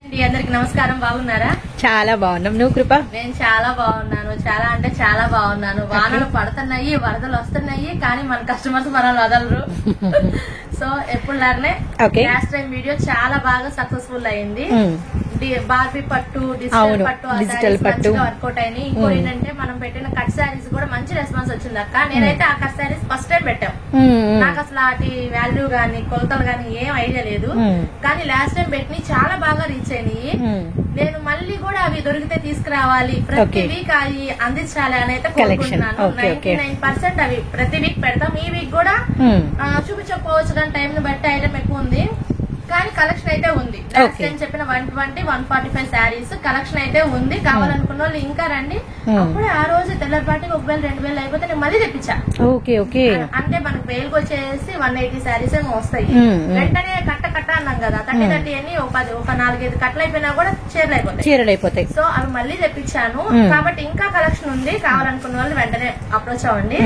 అందరికి నమస్కారం. బాగున్నారా? చాలా బాగున్నాం. నువ్వు కృప? నేను చాలా బాగున్నాను. చాలా అంటే చాలా బాగున్నాను. వానలు పడుతున్నాయి, వరదలు వస్తున్నాయి, కానీ మన కస్టమర్స్ మనల్ని వదలరు. సో ఎప్పుడులానే లాస్ట్ టైం వీడియో చాలా బాగా సక్సెస్ఫుల్ అయింది. బార్బీ పట్టు, డిజిటల్ పట్టు వర్కౌట్ అయినాయి. ఇంకోటి ఏంటంటే మనం పెట్టిన కట్ శారీస్ కూడా మంచి రెస్పాన్స్ వచ్చింది అక్క. నేనైతే ఆ కట్ శారీస్ ఫస్ట్ టైం పెట్టాం. నాకు అసలు వాటి వాల్యూ గానీ కొలతలు గానీ ఏం ఐడియా లేదు. కానీ లాస్ట్ టైం పెట్టిన చాలా బాగా రీచ్ అయినాయి. నేను మళ్ళీ కూడా అవి దొరికితే తీసుకురావాలి, ప్రతి వీక్ అవి అందించాలి అని అయితే కోరుకుంటున్నాను. 99% అవి ప్రతి వీక్ పెడతాం. ఈ వీక్ కూడా చూపించకపోవచ్చు కానీ టైం ని బట్టి ఐటమ్ ఎక్కువ ఉంది, కానీ కలెక్షన్ అయితే ఉంది. లాస్ట్ టైం చెప్పిన 120, 145 శారీస్ కలెక్షన్ అయితే ఉంది. కావాలనుకున్న వాళ్ళు ఇంకా రండి. అప్పుడే ఆ రోజు తెల్లపాటికి 1000, 2000 అయిపోతే నేను మళ్ళీ తెప్పించా. అంటే మనకు వేలుకి వచ్చేసి 180 శారీస్ ఏమో వస్తాయి. వెంటనే కట్ట అన్నాం కదా, 30 అని ఒక 4-5 కట్టలు అయిపోయినా కూడా చీరలు అయిపోతాయి. సో అవి మళ్ళీ తెప్పించాను. కాబట్టి ఇంకా కలెక్షన్ ఉంది. కావాలనుకున్న వాళ్ళు వెంటనే అప్రోచ్ అవ్వండి.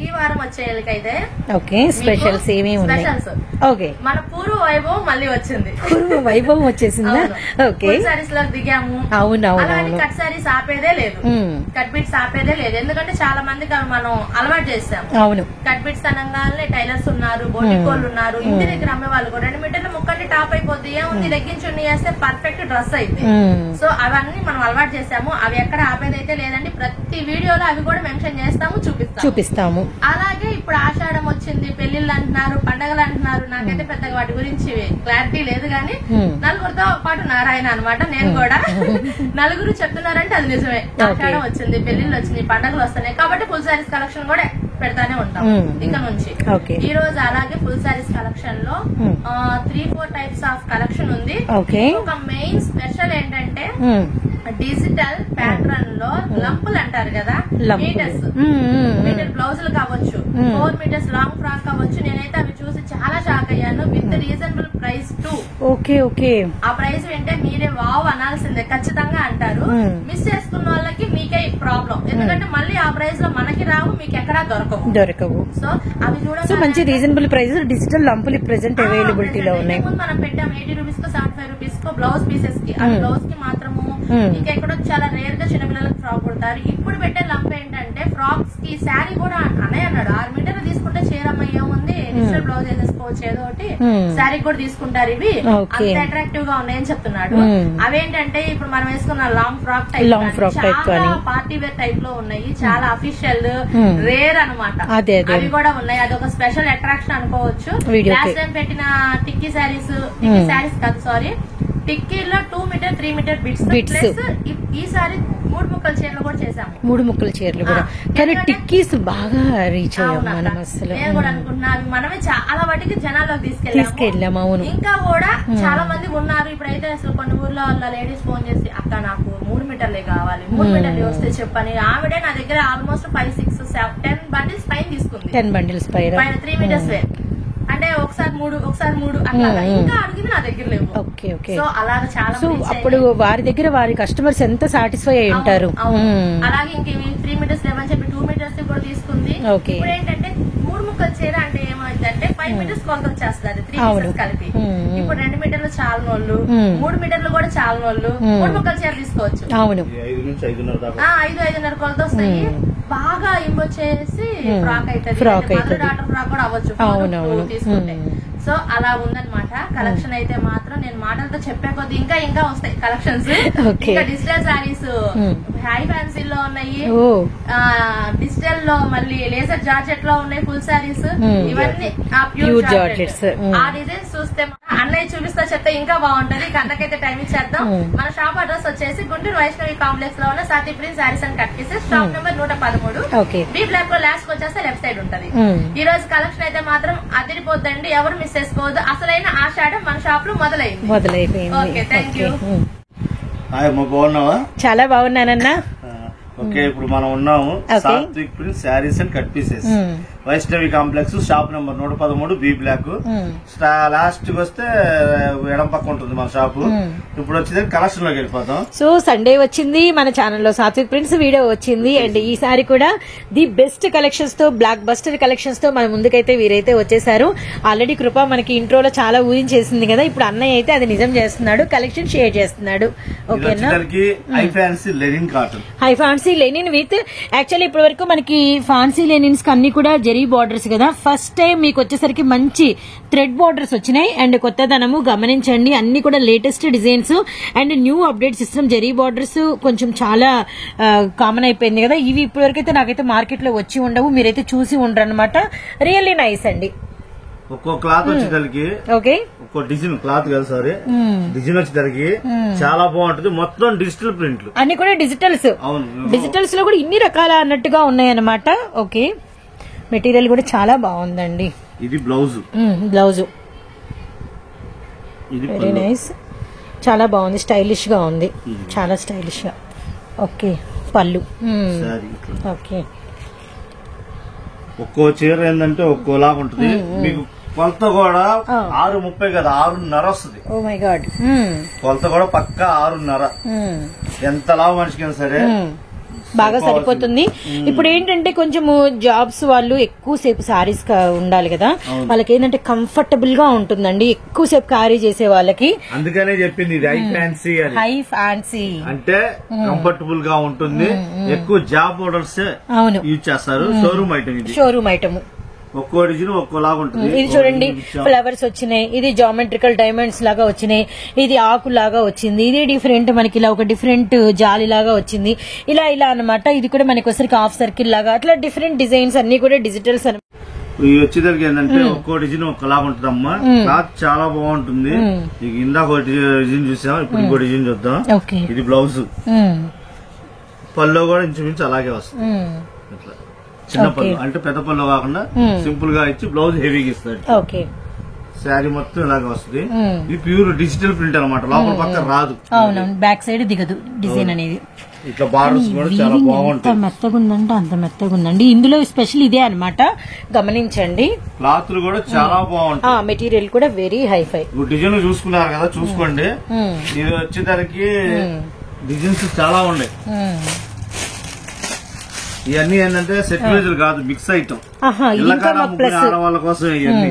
ఈ వారం వచ్చేకైతే స్పెషల్స్ మన పూర్వ వైభవం మళ్ళీ వచ్చింది. వైభవం వచ్చేసిందా? సారీస్ లో దిగాము. అలాగే కట్ సారీస్ ఆపేదే లేదు, కట్ బిట్స్ ఆపేదే లేదు. ఎందుకంటే చాలా మందికి అవి మనం అలవాటు చేసాం. అవును, కట్ బిట్స్ అనగానే టైలర్స్ ఉన్నారు, బోటికోళ్ళు ఉన్నారు, ఇంటి దగ్గర అమ్మే వాళ్ళు కూడా 2 మీటర్ల ముక్కంటే టాప్ అయిపోద్ది, ఏముంది లెగ్గించుని వేస్తే పర్ఫెక్ట్ డ్రెస్ అయింది. సో అవన్నీ మనం అలవాటు చేసాము. అవి ఎక్కడ ఆపేదైతే లేదండి. ప్రతి వీడియోలో అవి కూడా మెన్షన్ చేస్తాము, చూపిస్తాము. అలాగే ఇప్పుడు ఆషాఢం వచ్చింది, పెళ్లిళ్ళు అంటున్నారు, పండగలు అంటున్నారు. నాకైతే పెద్దగా వాటి గురించి క్లారిటీ లేదు, కానీ నలుగురితో పాటు నారాయణ అనమాట. నేను కూడా నలుగురు చెప్తున్నారంటే అది నిజమే. ఆషాఢం వచ్చింది, పెళ్లిళ్ళు వచ్చింది, పండగలు వస్తున్నాయి. కాబట్టి ఫుల్ సారీస్ కలెక్షన్ కూడా పెడతానే ఉంటాం ఇక నుంచి. ఈ రోజు అలాగే ఫుల్ సారీస్ కలెక్షన్ లో 3-4 టైప్స్ ఆఫ్ కలెక్షన్ ఉంది. ఒక మెయిన్ స్పెషల్ ఏంటంటే డిజిటల్ ప్యాటర్న్ లో లంపులు అంటారు కదా, మీటర్ బ్లౌజులు కావచ్చు, 4 మీటర్స్ లాంగ్ ఫ్రాక్ కావచ్చు. నేనైతే అవి చూసి చాలా షాక్ అయ్యాను. With reasonable price to. ఆ ప్రైస్ వింటే మీరే వావ్ అనాల్సిందే, ఖచ్చితంగా అంటారు. మిస్ చేసుకున్న వాళ్ళకి మీకే ప్రాబ్లం, ఎందుకంటే మళ్ళీ ఆ ప్రైస్ లో మనకి రావు, మీకు ఎక్కడా దొరకవు. సో అవి చూడండి, మంచి రీజనబుల్ ప్రైస్. డిజిటల్ లంపులు ప్రెసెంట్ అవైలబిలిటీలో ఉన్నాయి. మనం పెట్టాం 80 రూపీస్ కో 75 రూపీస్ కో బ్లౌజ్ పీసెస్ కి. ఆ బ్లౌజ్ కి మాత్రము ఇంకా ఎక్కడో చాలా రేర్ గా చిన్నపిల్లలకు ఫ్రాక్ కుడతారు. ఇప్పుడు పెట్టే లంప్ ఏంటంటే ఫ్రాక్స్ కి శారీ కూడా అనే అన్నాడు 6 మీటర్లు తీసుకుంటే చీరమ్మ ఏముంది, డిజిటల్ బ్లౌజ్ వేసేసుకోవచ్చు, ఏదో ఒకటి శారీ కూడా తీసుకుంటారు. ఇవి అంత అట్రాక్టివ్ గా ఉన్నాయని చెప్తున్నాడు. అవేంటంటే ఇప్పుడు మనం వేసుకున్న లాంగ్ ఫ్రాక్ టైప్, చాలా పార్టీ వేర్ టైప్ లో ఉన్నాయి, చాలా అఫీషియల్ రేర్ అనమాట. అవి కూడా ఉన్నాయి. అదొక స్పెషల్ అట్రాక్షన్ అనుకోవచ్చు. లాస్ట్ టైం పెట్టిన టిక్కీ శారీస్ కాదు, సారీ, టిక్కీలో 2 మీటర్ 3 మీటర్ బిట్స్. ఈసారి 3 ముక్కల చీరలు కూడా చేసాము. 3 ముక్కల చీరలు కూడా, కానీ టిక్కీస్ బాగా రీచ్ అయ్యాం మనం. అసలు నేను కూడా అనుకుంటున్నా మనమే చాలా వాటికి జనాల్లోకి తీసుకెళ్ళాము. అవును, ఇంకా కూడా చాలా మంది ఉన్నారు. ఇప్పుడైతే అసలు కొన్ని ఊర్లో వాళ్ళ లేడీస్ ఫోన్ చేసి, అక్క నాకు 3 మీటర్లే కావాలి, 3 మీటర్లు వస్తే చెప్పని. ఆవిడే నా దగ్గర ఆల్మోస్ట్ 5, 6, 7, 10 బండిల్స్ పైన తీసుకుంది. 10 బండిల్స్ పైన 3 మీటర్స్ అంటే ఒకసారి 3 అట్లా. ఇంకా అడిగింది నా దగ్గర లేవు. సో అలాగే చాలా. సో అప్పుడు వారి దగ్గర వారి కస్టమర్స్ ఎంత సాటిస్ఫై అయి ఉంటారు. అలాగే ఇంక 3 మీటర్స్ లేవని చెప్పి 2 మీటర్స్ కూడా తీసుకుంది. ఇప్పుడు ఏంటంటే 3 ముక్కల చీర అంటే ఏమైందంటే 5 మీటర్స్ కొలత వచ్చేస్తారు 3 మీటర్స్ కలిపి. ఇప్పుడు 2 మీటర్లు చాలా నోళ్ళు, 3 మీటర్లు కూడా చాలా నోళ్ళు 3 ముక్కల చీర తీసుకోవచ్చు. అవును, 5-5.5 కొలత వస్తాయి. బాగా ఇంపొచ్చేసి ఫ్రాక్ అయితే డాటర్ ఫ్రాక్ కూడా అవ్వచ్చు తీసుకుంటే. సో అలా ఉందన్నమాట కలెక్షన్ అయితే. మాత్రం నేను మాటలతో చెప్పే కొద్ది ఇంకా వస్తాయి కలెక్షన్స్. ఇంకా డిజిటల్ సారీస్ హై ఫ్యాన్సీలో ఉన్నాయి, డిజిటల్ లో మళ్ళీ లేజర్ జార్జెట్ లో ఉన్నాయి ఫుల్ సారీస్. ఇవన్నీ ప్యూర్ జార్జెట్స్. ఆ డిజైన్స్ చూస్తే అన్నయ్య చూపిస్తా చెప్తే ఇంకా బాగుంటది. అన్నకైతే టైం ఇచ్చేద్దాం. మన షాప్ అడ్రస్ వచ్చేసి గుంటూరు వైష్ణవి కాంప్లెక్స్ లో ఉన్న Sathi prince saris and cut pieces, shop number 113, B block లో లాస్ట్ వచ్చేస్తే లెఫ్ట్ సైడ్ ఉంటది. ఈ రోజు కలెక్షన్ అయితే మాత్రం అదిరిపోద్దండి, ఎవరు మిస్ చేసుకోవద్దు. అసలైన ఆషాఢం మన షాప్ లో మొదలైపోయింది. Okay, thank you. బాగున్నావా? చాలా బాగున్నానన్నా. ఓకే, ఇప్పుడు మనం ఉన్నాము Satvik prince sarees and cut pieces. Vaishnavi complex, shop number 113, B block. Last కి వస్తే ఎడం పక్క ఉంటుంది మన షాపు. ఇప్పుడు వచ్చేది కలెక్షన్ లోకి వెళ్ళిపోతాం. సో సండే వచ్చింది మన ఛానల్లో సాత్విక్ ప్రింట్స్ వీడియో వచ్చింది. అండ్ ఈసారి కూడా ది బెస్ట్ కలెక్షన్స్ తో, బ్లాక్ బస్టర్ కలెక్షన్స్ తో మన ముందుకైతే వీరైతే వచ్చేసారు. ఆల్రెడీ కృప మనకి ఇంట్రోలో చాలా ఊహించేసింది కదా, ఇప్పుడు అన్నయ్య అయితే అది నిజం చేస్తున్నాడు, కలెక్షన్ షేర్ చేస్తున్నాడు. ఓకేనా? High fancy linen cotton, high fancy Lenin with actually ఇప్పటి వరకు మనకి ఫ్యాన్సీ లెనిన్స్ అన్ని కూడా జరీ బార్డర్స్ కదా. ఫస్ట్ టైం మీకు వచ్చేసరికి మంచి థ్రెడ్ బార్డర్స్ వచ్చినాయి. అండ్ కొత్తదనము గమనించండి, అన్ని కూడా latest designs and new update system. Zari borders కొంచెం చాలా కామన్ అయిపోయింది కదా, ఇవి ఇప్పటి వరకు అయితే నాకైతే మార్కెట్ లో వచ్చి ఉండవు, మీరైతే చూసి ఉండరు అనమాట. రియల్లీ నైస్ అండి. ఒక్కో క్లాత్ వచ్చేసరికి ఓకే, ఒక్కో డిజైన్ క్లాత్ కదా సారీ డిజైన్ వచ్చేసరికి చాలా బాగుంటుంది. మొత్తం డిజిటల్ ప్రింట్లు అన్ని కూడా డిజిటల్స్. అవును, డిజిటల్స్ లో కూడా ఇన్ని రకాల అన్నట్టుగా ఉన్నాయి అనమాట. ఓకే, మెటీరియల్ కూడా చాలా బాగుందండి. ఇది బ్లౌజ్, బ్లౌజ్ ఇది వెరీ నైస్, చాలా బాగుంది, స్టైలిష్ గా ఉంది, చాలా స్టైలిష్ గా. ఓకే, పళ్ళు. ఓకే, ఒక్కో చీర ఏంటంటే ఒక్కోలాగా ఉంటుంది. మీకు కొలత కూడా 6:30 కదా, 6:30 వస్తుంది. ఓ మై గాడ్, కొలత కూడా పక్కా 6:30. ఎంత లావు మనిషికైనా సరే బాగా సరిపోతుంది. ఇప్పుడు ఏంటంటే కొంచెము జాబ్స్ వాళ్ళు ఎక్కువసేపు సారీస్ ఉండాలి కదా, వాళ్ళకి ఏంటంటే కంఫర్టబుల్ గా ఉంటుందండి ఎక్కువసేపు క్యారీ చేసే వాళ్ళకి. అందుకనే చెప్పింది ఇది హై ఫ్యాన్సీ అని. హై ఫ్యాన్సీ అంటే కంఫర్టబుల్ గా ఉంటుంది. ఎక్కువ జాబ్ మోడల్స్ అవును యూజ్ చేస్తారు. షోరూమ్ ఐటమ్ ఇది, షోరూమ్ ఐటమ్. ఒక్కో డిజైన్ ఒక్కోలాగా ఉంటుంది. ఇది చూడండి, ఫ్లవర్స్ వచ్చినాయి, ఇది జామెట్రికల్ డైమండ్స్ లాగా వచ్చినాయి, ఇది ఆకు లాగా వచ్చింది, ఇది డిఫరెంట్ మనకి ఇలా ఒక డిఫరెంట్ జాలి లాగా వచ్చింది, ఇలా ఇలా అన్నమాట. ఇది కూడా మనకి వచ్చరికి హాఫ్ సర్కిల్ లాగా, అట్లా డిఫరెంట్ డిజైన్స్ అన్ని కూడా డిజిటల్స్. ఇవి వచ్చేసరికి ఏంటంటే ఒక్కో డిజైన్ ఒక్కలాగా ఉంటుంది అమ్మా. క్లాత్ చాలా బాగుంటుంది. ఇందాక ఒక డిజైన్ చూసాం, ఇప్పుడు ఇంకో డిజైన్ చూద్దాం. ఇది బ్లౌజ్, పళ్ళు కూడా ఇంచుమించు అలాగే వస్తుంది. ఇట్లా చిన్న పళ్ళు అంటే పెద్ద పళ్ళు కాకుండా సింపుల్ గా ఇచ్చి బ్లౌజ్ హెవీగా ఇస్తాడు. శారీ మొత్తం ఇలాగే వస్తుంది. ఇది ప్యూర్ డిజిటల్ ప్రింట్ అనమాట, లోపల పక్క రాదు. అవునవును, బ్యాక్ సైడ్ దిగదు డిజైన్ అనేది. ఇట్లా బార్డర్స్ కూడా చాలా బాగుంటాయి. ఎంత మెత్తగా ఉందంటే అంత మెత్తగా ఉందండి. ఇందులో స్పెషల్ ఇదే అనమాట, గమనించండి. క్లాత్లు కూడా చాలా బాగుంటాయి, మెటీరియల్ కూడా వెరీ హైఫై. డిజైన్ చూసుకున్నారు కదా, చూసుకోండి. ఇది వచ్చేదానికి డిజైన్స్ చాలా ఉన్నాయి. ఇవన్నీ ఏంటంటే సెట్ వైజులు కాదు, మిక్స్ ఐటమ్. ఆడవాళ్ళ కోసం ఇవన్నీ.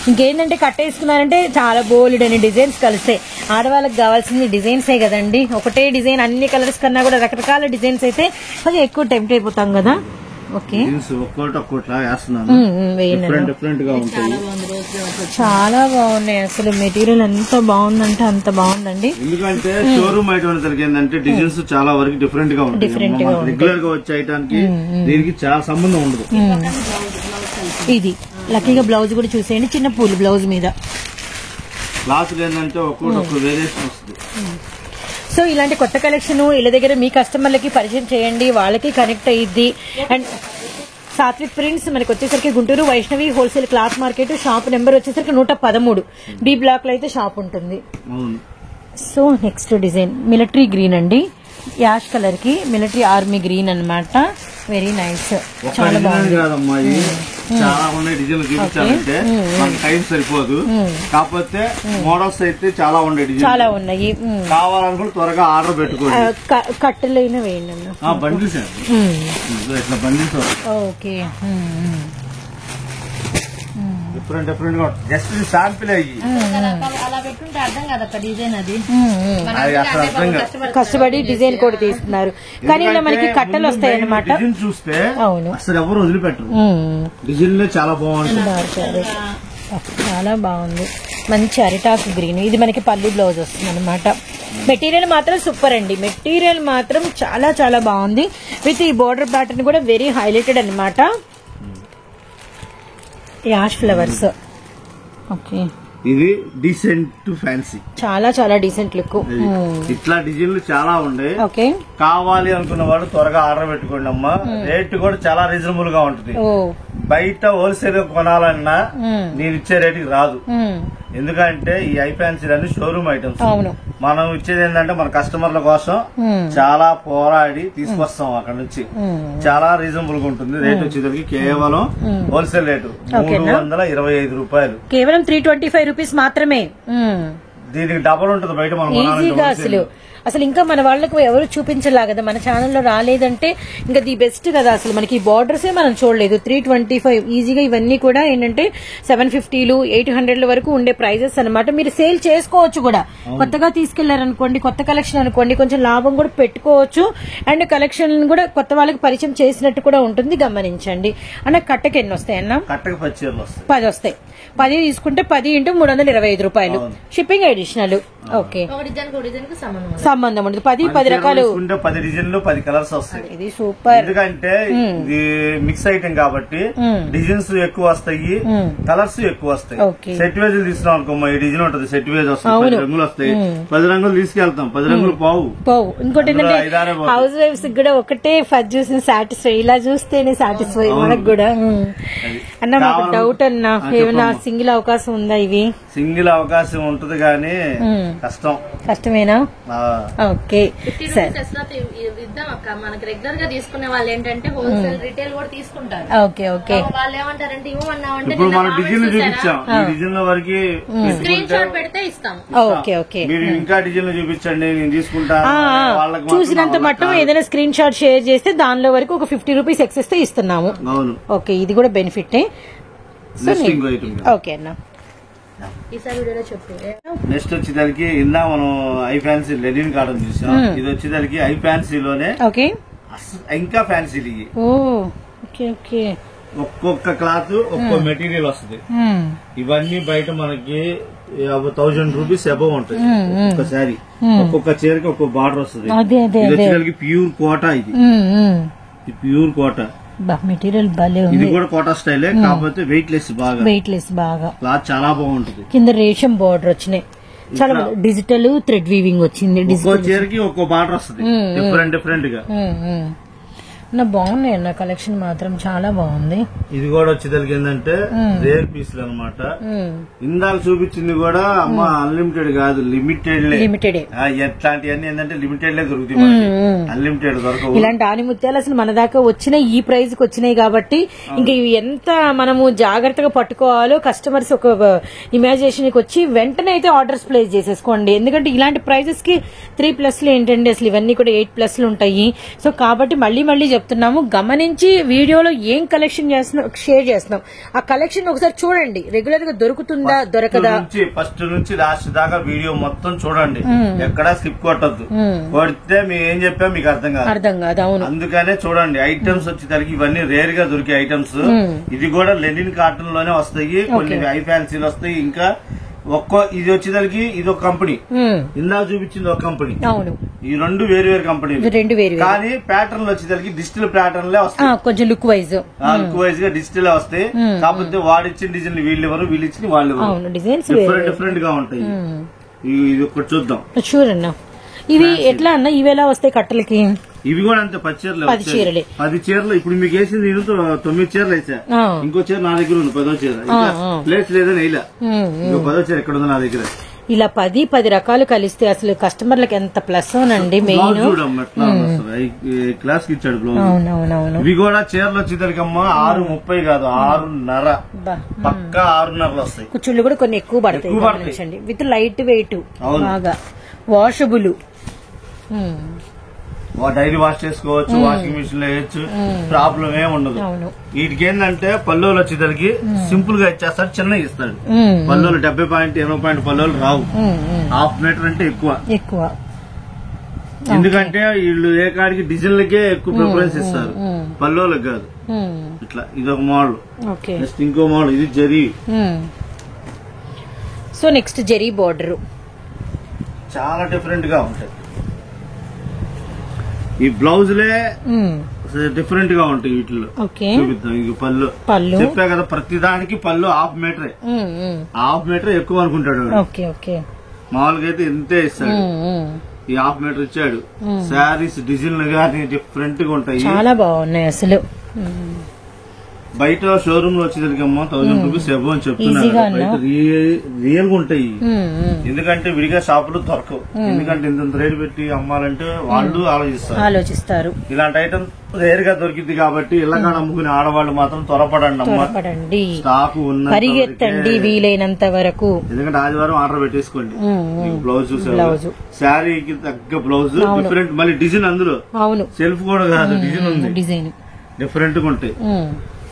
ఇంకేంటంటే కట్టేసుకున్నారంటే చాలా బోల్డ్ అని డిజైన్స్ కలిస్తాయి. ఆడవాళ్ళకి కావాల్సింది డిజైన్సే కదండి. ఒకటే డిజైన్ అన్ని కలర్స్ కన్నా కూడా రకరకాల డిజైన్స్ అయితే కొంచెం ఎక్కువ టెంప్ట్ అయిపోతాం కదా. ఓకే, డిఫరెంట్ గా ఉంటాయి, చాలా బాగున్నాయి. అసలు మెటీరియల్ ఎంత బాగుందంటే అంత బాగుందండి. ఎందుకంటే షోరూమ్ ఐటమ్ ఏంటంటే డిజైన్స్ చాలా వరకు డిఫరెంట్ గా ఉంటాయి. రెగ్యులర్ గా వచ్చే ఐటానికి దీనికి చాలా సంబంధం ఉండదు. ఇది లక్కీగా బ్లౌజ్ కూడా చూసేయండి, చిన్న పూలు బ్లౌజ్ మీద. క్లాత్ ఏంటంటే ఒక్కొక్క వేరియేషన్ వస్తుంది. సో ఇలాంటి కొత్త కలెక్షన్ ఇళ్ళ దగ్గర మీ కస్టమర్లకి పరిచయం చేయండి, వాళ్ళకి కనెక్ట్ అయ్యిద్ది. అండ్ సాత్విక్ ప్రింట్స్ మనకి వచ్చేసరికి Guntur Vaishnavi wholesale cloth market, shop number వచ్చేసరికి 113, బి బ్లాక్ లో అయితే షాప్ ఉంటుంది. So next design military green అండి, యాష్ కలర్ కి మిలిటరీ ఆర్మీ గ్రీన్ అన్నమాట. వెరీ నైస్, చాలా బాగుంది. చాలా ఉన్నాయి డిజైన్లు చూపించాలంటే మనకి టైం సరిపోదు. కాకపోతే మోడల్స్ అయితే చాలా ఉన్నాయి, డిజైన్ చాలా ఉన్నాయి. కావాలనుకుంటే త్వరగా ఆర్డర్ పెట్టుకోండి. కట్టెలైనా వేయండి అన్న, బండిల్స్ ఇట్లా బండిల్స్. ఓకే, డిఫరెంట్ గా జస్ట్ శాంపిల్ అయ్యి అలా పెట్టుకుంటే అర్థం కదా డిజైన్. అది కష్టపడి డిజైన్ కూడా తీస్తున్నారు, కానీ ఇలా మనకి కట్టెలు వస్తాయి అన్నమాట. డిజైన్ చూస్తే అవును, అసలు ఎవరు వదిలిపెట్టరు. డిజైన్ చాలా బాగుంటుంది, చాలా బాగుంది. మంచి అరిటాకు గ్రీన్, ఇది మనకి పల్లి బ్లౌజ్ వస్తుంది అనమాట. మెటీరియల్ మాత్రం సూపర్ అండి, మెటీరియల్ మాత్రం చాలా చాలా బాగుంది. విత్ ఈ బోర్డర్ ప్యాటర్న్ కూడా వెరీ హైలైటెడ్ అనమాట. Ash flowers. ఓకే, ఇది డీసెంట్ ఫ్యాన్సీ, చాలా చాలా డీసెంట్ లుక్. ఇట్లా డిజైన్లు చాలా ఉన్నాయి. ఓకే, కావాలి అనుకున్న వాడు త్వరగా ఆర్డర్ పెట్టుకోండి అమ్మా. రేట్ కూడా చాలా రీజనబుల్ గా ఉంటుంది. బయట హోల్సేల్ కొనాలన్నా నేను ఇచ్చే రేటుకి రాదు. ఎందుకంటే ఈ ఐ ఫ్యాన్సీ అన్ని షోరూమ్ ఐటమ్స్. అవును, మనం ఇచ్చేది ఏంటంటే మన కస్టమర్ల కోసం చాలా పోరాడి తీసుకొస్తాం అక్కడ నుంచి. చాలా రీజనబుల్ గా ఉంటుంది. రేట్ వచ్చేసరికి కేవలం హోల్సేల్ రేటు 325 రూపాయలు, కేవలం 325 రూపీస్ మాత్రమే. దీనికి డబల్ ఉంటుంది బయట మనం ఈజీగా. అసలు ఇంకా మన వాళ్ళకు ఎవరు చూపించలా కదా, మన ఛానల్లో రాలేదంటే ఇంకా ది బెస్ట్ కదా. అసలు మనకి బార్డర్స్ మనం చూడలేదు. 325 ఈజీగా. ఇవన్నీ కూడా ఏంటంటే 750లు 800ల వరకు ఉండే ప్రైజెస్ అన్నమాట. మీరు సేల్ చేసుకోవచ్చు కూడా. కొత్తగా తీసుకెళ్లారనుకోండి, కొత్త కలెక్షన్ అనుకోండి, కొంచెం లాభం కూడా పెట్టుకోవచ్చు. అండ్ కలెక్షన్ కూడా కొత్త వాళ్ళకి పరిచయం చేసినట్టు కూడా ఉంటుంది. గమనించండి అన్న. కట్టకి ఎన్ని వస్తాయి అన్న? కట్టకి 10 వస్తాయి. 10 తీసుకుంటే 10 × 325 రూపాయలు. Shipping additional. ఓకే, సంబంధం ఉండదు. 10 రకాలు 10 డిజైన్లు 10 కలర్స్ వస్తాయి. ఇది సూపర్. ఎందుకంటే ఇది మిక్స్ ఐటమ్ కాబట్టి డిజైన్స్ ఎక్కువ వస్తాయి, కలర్స్ ఎక్కువ వస్తాయి. సెట్ వేజ్ తీసుకున్నాం అనుకో, ఈ డిజైన్ ఉంటుంది, సెట్ వేజ్ వస్తాయి, 10 రంగులు వస్తాయి. 10 రంగులు తీసుకెళ్తాం, 10 రంగులు పోవు. ఇంకోటి ఏంటంటే హౌస్ వైఫ్స్ కూడా ఒకటే ఫస్ట్ చూసిన సాటిస్ఫై, ఇలా చూస్తేనే సాటిస్ఫై మనకు కూడా. అన్న మాకు డౌట్ అన్న, ఏమైనా సింగిల్ అవకాశం ఉందా? ఇవి సింగిల్ అవకాశం ఉంటుంది కానీ కష్టమేనా? Okay sir. ఇద్దాం అక్క. మనకి రెగ్యులర్ గా తీసుకునే వాళ్ళు ఏంటంటే హోల్సేల్ రిటైల్ కూడా తీసుకుంటారు. Okay okay. వాళ్ళు ఏమంటారంటే ఇవ్వమన్నామంటే ఇప్పుడు మనం డిజైన్లు చూపించాం, ఈ డిజైన్ల వరకు స్క్రీన్ షాట్ పెడితే ఇస్తాం. Okay okay. మీరు ఇంకా డిజైన్లు చూపించండి, నేను తీసుకుంటా. చూసినంత మట్టం ఏదైనా స్క్రీన్ షాట్ షేర్ చేస్తే దానిలో వరకు ఒక 50 రూపీస్ ఎక్సెస్ ఇస్తున్నాము. అవును. ఓకే, ఇది కూడా బెనిఫిట్. ఓకే అన్న. నెక్స్ట్ వచ్చేదానికి ఇందా మనం ఐ ఫ్యాన్సీ లెనిన్ కాటన్ చూసాం. ఇది వచ్చేదానికి ఐ ఫ్యాన్సీలోనే ఇంకా ఫ్యాన్సీ. ఒక్కొక్క క్లాత్ ఒక్కో మెటీరియల్ వస్తుంది. ఇవన్నీ బయట మనకి 1000 రూపీస్ అబౌవ్ ఉంటాయి. ఒక్కొక్క శారీ, ఒక్కొక్క చీరకి ఒక్కొక్క బార్డర్ వస్తుంది. ఇది వచ్చేదానికి ప్యూర్ కోటా. ఇది ప్యూర్ కోటా మెటీరియల్. ఇది కూడా కోటా స్టైలే, కాకపోతే వెయిట్ లెస్ బాగా క్లాత్ చాలా బాగుంటుంది. కింద రేషం బార్డర్ వచ్చినాయి. చాలా డిజిటల్ థ్రెడ్ వీవింగ్ వచ్చింది. ఒక్కో చీరకి ఒక్కో బార్డర్ వస్తుంది డిఫరెంట్ గా. బాగున్నాయి అన్న, కలెక్షన్ మాత్రం చాలా బాగుంది. ఇది కూడా వచ్చేదానికి ఏంటంటే రేర్ పీస్లు అనమాట. ఇందాక చూపించింది కూడా అమ్మ అన్లిమిటెడ్ కాదు, లిమిటెడ్. ఎట్లాంటివన్నీ ఏంటంటే లిమిటెడ్ లే దొరుకుతాయి, అన్లిమిటెడ్ దొరకవు. ఇలాంటి ఆనిముత్యాలు అసలు మన దాకా వచ్చినాయి, ఈ ప్రైజ్ కి వచ్చినాయి కాబట్టి ఇంకా ఇవి ఎంత మనము జాగ్రత్తగా పట్టుకోవాలో కస్టమర్స్ ఒక ఇమాజినేషన్ కి వచ్చి వెంటనే అయితే ఆర్డర్స్ ప్లేస్ చేసేసుకోండి. ఎందుకంటే ఇలాంటి ప్రైజెస్ కి 3+ ఏంటండి, అసలు ఇవన్నీ కూడా 8+ ఉంటాయి. సో కాబట్టి మళ్ళీ చెప్తున్నాము, గమనించి వీడియోలో ఏం కలెక్షన్ చేస్తున్నాం షేర్ చేస్తున్నాం, ఆ కలెక్షన్ ఒకసారి చూడండి. రెగ్యులర్ గా దొరుకుతుందా దొరకదా, ఫస్ట్ నుంచి లాస్ట్ దాకా వీడియో మొత్తం చూడండి, ఎక్కడా స్కిప్ కొట్టద్దు. కొడితే మేము ఏం చెప్పాం మీకు అర్థం కాదు. అవును, అందుకనే చూడండి. ఐటమ్స్ వచ్చేసరికి ఇవన్నీ రేర్ గా దొరికే ఐటమ్స్. ఇది కూడా లెనిన్ కాటన్ లోనే వస్తాయి, కొన్ని ఐ ఫ్యాన్సీలు వస్తాయి. ఇంకా ఇది వచ్చేసరికి ఇది ఒక కంపెనీ, ఇందాక చూపించింది ఒక కంపెనీ. అవును, ఈ రెండు వేరు కంపెనీలు. కానీ ప్యాటర్న్ వచ్చేసరికి డిజిటల్ ప్యాటర్న్ లే వస్తాయి. కొంచెం లుక్ వైజ్ గా డిజిటల్ వస్తాయి. కాకపోతే వాడిచ్చిన డిజైన్ వీళ్ళు ఇచ్చిన వాళ్ళు డిఫరెంట్ గా ఉంటాయి. ఇది ఒకటి చూద్దాం. చూడన్నా ఇవి ఎట్లా అన్న, ఇవి ఎలా వస్తాయి కట్టలకి? ఇవి కూడా అంతే 10 చీరలు. 10 చీరలు. ఇప్పుడు మీకు వేసింది 9 చీరలు వేసా. ఇంకో చీర నా దగ్గర ఉంది, 10వ చీర. ప్లేస్ లేదని ఇలా ఇంకో 10వ చీర ఎక్కడ ఉంది నా దగ్గర. ఇలా 10 రకాలు కలిస్తే అసలు కస్టమర్లకు ఎంత ప్లస్ అవునండి. మెయిన్ క్లాస్ కి ఇచ్చాడు బ్లౌజ్. అవునవునవును. ఇవి కూడా చీరలు వచ్చేసరికమ్మా 630 కాదు, 6.5 పక్కా 6.5 వస్తాయి. కుచ్చుళ్ళు కూడా కొన్ని ఎక్కువ పడతాయి. విత్ లైట్ వెయిట్, బాగా వాషబుల్. డైలీ వాష్ చేసుకోవచ్చు, వాషింగ్ మిషన్ లో వేయచ్చు, ప్రాబ్లం ఏమి ఉండదు. వీటికి ఏంటంటే పల్లోలు వచ్చేసరికి సింపుల్ గా ఇచ్చేస్తాడు, చిన్నగా ఇస్తాడు. పల్లోలు 70.80 పల్లోలు రావు. 1/2 మీటర్ అంటే ఎక్కువ. ఎందుకంటే వీళ్ళు ఏ కాడికి డిజైన్లకే ఎక్కువ ప్రిఫరెన్స్ ఇస్తారు, పల్లోలకు కాదు. ఇట్లా ఇది ఒక మోడల్. నెక్స్ట్ ఇంకో మోడల్, ఇది zari. So next zari border చాలా డిఫరెంట్ గా ఉంటాయి. ఈ బ్లౌజులే డిఫరెంట్ గా ఉంటాయి వీటిలో. చూపిద్దాం. ఇంక పళ్ళు చెప్పా కదా, ప్రతి దానికి పళ్ళు 1/2 మీటరే. 1/2 మీటర్ ఎక్కువ అనుకుంటాడు. మామూలుగా అయితే ఇంతే ఇస్తాడు, ఈ 1/2 మీటర్ ఇచ్చాడు. శారీస్ డిజైన్లు గానీ డిఫరెంట్ గా ఉంటాయి, చాలా బాగున్నాయి అసలు. బయట షోరూమ్ లో వచ్చేసరికమ్మా 1000 రూపీస్ ఎబో అని చెప్తున్నారు. బయట రియల్ గా ఉంటాయి. ఎందుకంటే విడిగా షాపులు దొరకవు. ఎందుకంటే ఇంత రేటు పెట్టి అమ్మాలంటే వాళ్ళు ఆలోచిస్తారు. ఇలాంటి ఐటమ్ రేర్ గా దొరికింది కాబట్టి ఇళ్ళగా అమ్ముకునే ఆడవాళ్ళు మాత్రం త్వరపడండి అమ్మా. స్టాక్ పరిగెత్తండి వీలైనంత వరకు. ఎందుకంటే ఆదివారం ఆర్డర్ పెట్టేసుకోండి. బ్లౌజ్ శారీకి తగ్గ బ్లౌజ్ డిఫరెంట్, మళ్ళీ డిజైన్ అందులో సెల్ఫ్ కూడా కాదు, డిజైన్ ఉంది, డిజైన్ డిఫరెంట్ గా ఉంటాయి.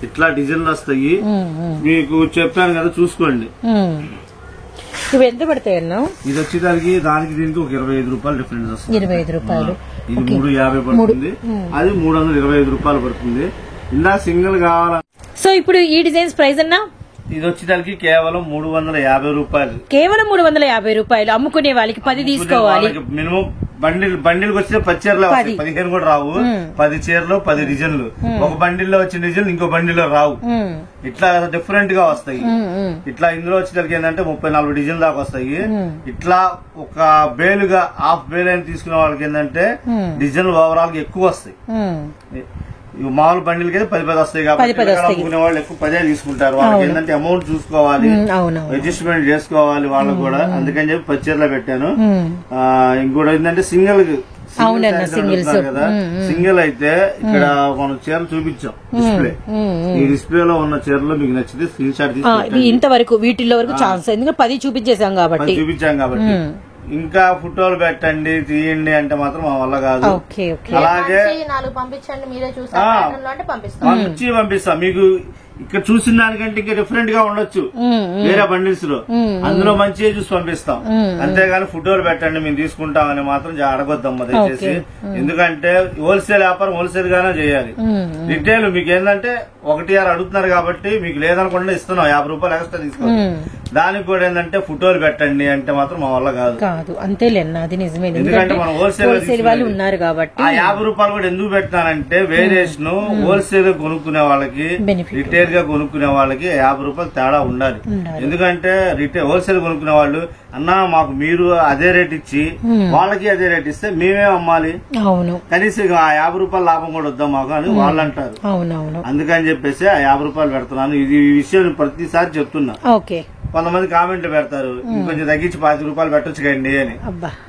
ఇట్లా డిజైన్లు వస్తాయి. మీకు చెప్పాను కదా, చూసుకోండి. ఇవి ఎంత పడతాయి అన్నా? ఇది వచ్చేదానికి దానికి దీనికి ఒక 25 రూపాయలు డిఫరెన్స్ వస్తుంది. 25 రూపాయలు. ఇది 350 పడుతుంది, అది 325 రూపాయలు పడుతుంది. ఇలా సింగిల్ కావాలా? సో ఇప్పుడు ఈ డిజైన్స్ ప్రైస్ అన్నా? ఇది వచ్చేదానికి కేవలం 350 రూపాయలు. కేవలం 350 రూపాయలు. అమ్ముకునే వాళ్ళకి 10 తీసుకోవాలి. మినిమం బండిల్కి వచ్చిన 10 చీరలు 15 కూడా రావు. 10 చీరలు 10 డిజైన్లు. ఒక బండిల్లో వచ్చిన డిజైన్లు ఇంకో బండిల్లో రావు. ఇట్లా డిఫరెంట్ గా వస్తాయి. ఇట్లా ఇందులో వచ్చేసరికి ఏంటంటే 34 డిజైన్ దాకా వస్తాయి. ఇట్లా ఒక బేలుగా హాఫ్ బేల్ అని తీసుకునే వాళ్ళకి ఏంటంటే డిజైన్లు ఓవరాల్ గా ఎక్కువ వస్తాయి. మామూలు బండిలకి అయితే 10 వస్తాయి కాబట్టి అమ్ముకునే వాళ్ళు ఎక్కువ 10 తీసుకుంటారు. వాళ్ళకి ఏంటంటే అమౌంట్ చూసుకోవాలి, అడ్జస్ట్మెంట్ చేసుకోవాలి వాళ్ళకు కూడా. అందుకని చెప్పి 10 చీరలో పెట్టాను. ఇంకోటి ఏంటంటే సింగిల్ కదా, సింగిల్ అయితే ఇక్కడ మనం చీరలు చూపించాం డిస్ప్లే. ఈ డిస్ప్లే లో ఉన్న చీరలో మీకు నచ్చితే స్క్రీన్ షాట్ తీసి ఇంతవరకు వీటిలో వరకు ఛాన్స్, ఎందుకంటే 10 చూపించాం కాబట్టి ఇంకా ఫోటోలు పెట్టండి తీయండి అంటే మాత్రం మా వల్ల కాదు. అలాగే పంపిస్తాం. మీకు ఇక్కడ చూసిన దానికంటే ఇంకా డిఫరెంట్ గా ఉండొచ్చు వేరే బండిల్స్ లో, అందులో మంచిగా చూసి పంపిస్తాం. అంతేగాని ఫోటోలు పెట్టండి మేము తీసుకుంటామని మాత్రం అడగొద్దమ్మా దయచేసి. ఎందుకంటే హోల్సేల్ వ్యాపారం హోల్సేల్ గానే చేయాలి. రిటైల్ మీకు ఏంటంటే 1 అడుగుతున్నారు కాబట్టి మీకు లేదనుకుంటే ఇస్తున్నాం, 50 రూపాయలు ఎక్స్ట్రా తీసుకోండి. దానికి కూడా ఏంటంటే ఫోటోలు పెట్టండి అంటే మాత్రం మా వల్ల కాదు. అంతేలేనా, అది నిజమే. ఎందుకంటే మనం హోల్సేల్ వాళ్ళు ఉన్నారు కాబట్టి. ఆ 50 రూపాయలు కూడా ఎందుకు పెట్టానంటే వేరియేషన్ హోల్సేల్ కొనుక్కునే వాళ్ళకి రిటైల్ గా కొనుక్కునే వాళ్ళకి 50 రూపాయలు తేడా ఉండాలి. ఎందుకంటే హోల్సేల్ కొనుక్కునే వాళ్ళు అన్నా మాకు మీరు అదే రేట్ ఇచ్చి వాళ్ళకి అదే రేట్ ఇస్తే మేమే అమ్మాలి, కనీసం ఆ 50 రూపాయలు లాభం కూడా వద్దాం మాకు అని వాళ్ళు అంటారు. అందుకని చెప్పేసి ఆ 50 రూపాయలు పెడుతున్నాను. ఇది ఈ విషయం ప్రతిసారి చెప్తున్నా. కొంతమంది కామెంట్లు పెడతారు ఇంకొంచెం తగ్గించి 50 రూపాయలు పెట్టొచ్చు కండి అని.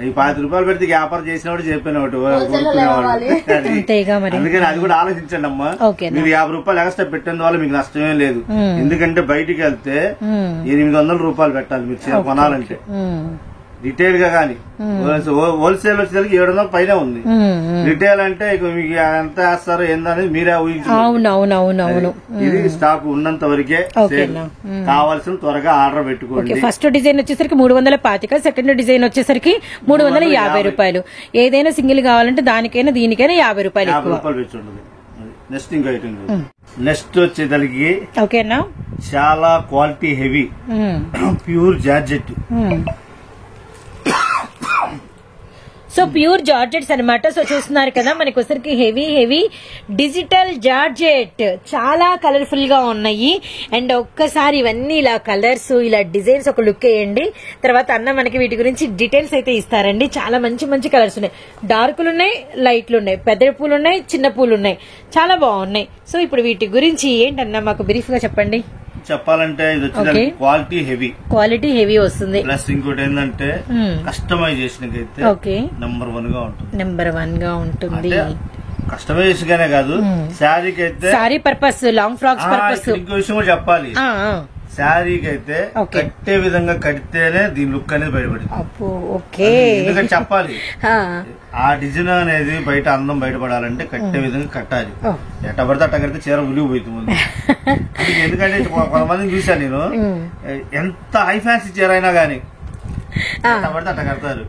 ఈ 50 రూపాయలు పెడితే వ్యాపారం చేసినప్పుడు చెప్పినట్టు కొనుక్కునేవాళ్ళు. అందుకని అది కూడా ఆలోచించండి అమ్మా. మీరు 50 రూపాయలు ఎక్స్ట్రా పెట్టిన వల్ల మీకు నష్టమే లేదు. ఎందుకంటే బయటికి వెళ్తే 800 రూపాయలు పెట్టాలి మీరు కొనాలంటే. రిటైల్ గా గానీ హోల్సేల్ వచ్చేసరికి 700 పైన ఉంది. రిటైల్ అంటే మీకు ఎంత వేస్తారో ఏందనేది మీరే ఊహించుకోండి. ఇది స్టాక్ ఉన్నంత వరకే కావాల్సిన త్వరగా ఆర్డర్ పెట్టుకోండి. ఫస్ట్ డిజైన్ వచ్చేసరికి 325, సెకండ్ డిజైన్ వచ్చేసరికి 350 రూపాయలు. ఏదైనా సింగిల్ కావాలంటే దానికైనా దీనికైనా 50 రూపాయలు పెట్టుండదు. నెక్స్ట్ ఇంకో ఐటమ్ నెక్స్ట్ వచ్చేసరికి ఓకేనా, చాలా quality heavy pure georgette. So pure georgettes అనమాట. సో చూస్తున్నారు కదా, మనకి వచ్చరికి హెవీ డిజిటల్ జార్జెట్ చాలా కలర్ఫుల్ గా ఉన్నాయి. అండ్ ఒక్కసారి ఇవన్నీ ఇలా కలర్స్ ఇలా డిజైన్స్ ఒక లుక్ వేయండి. తర్వాత అన్న మనకి వీటి గురించి డీటెయిల్స్ అయితే ఇస్తారండి. చాలా మంచి కలర్స్ ఉన్నాయి. డార్క్లు ఉన్నాయి, లైట్లు ఉన్నాయి, పెద్ద పూలు ఉన్నాయి, చిన్న పూలు ఉన్నాయి, చాలా బాగున్నాయి. సో ఇప్పుడు వీటి గురించి ఏంటన్నా మాకు బ్రీఫ్ గా చెప్పండి. చెప్పాలంటే ఇది వచ్చి క్వాలిటీ హెవీ వస్తుంది. ప్లస్ ఇంకోటి ఏంటంటే కస్టమైజేషన్ అయితే నెంబర్ 1 గా ఉంటుంది. కస్టమైజేషన్ గానే కాదు, శారీకి అయితే sari purpose, long frocks purpose. ఇంకో విషయం కూడా చెప్పాలి, శారీకి అయితే కట్టే విధంగా కడితేనే దీని లుక్ అనేది బయటపడింది. ఎందుకంటే చెప్పాలి, ఆ డిజైన్ అనేది బయట అందం బయటపడాలంటే కట్టే విధంగా కట్టాలి. ఎట్ట పడితే అట్ట కడితే చీర ఉలిగిపోతుంది. ఎందుకంటే కొంతమందిని చూశాను నేను, ఎంత హై ఫ్యాన్సీ చీర అయినా గానీ పడితే అట్ట కడతారు,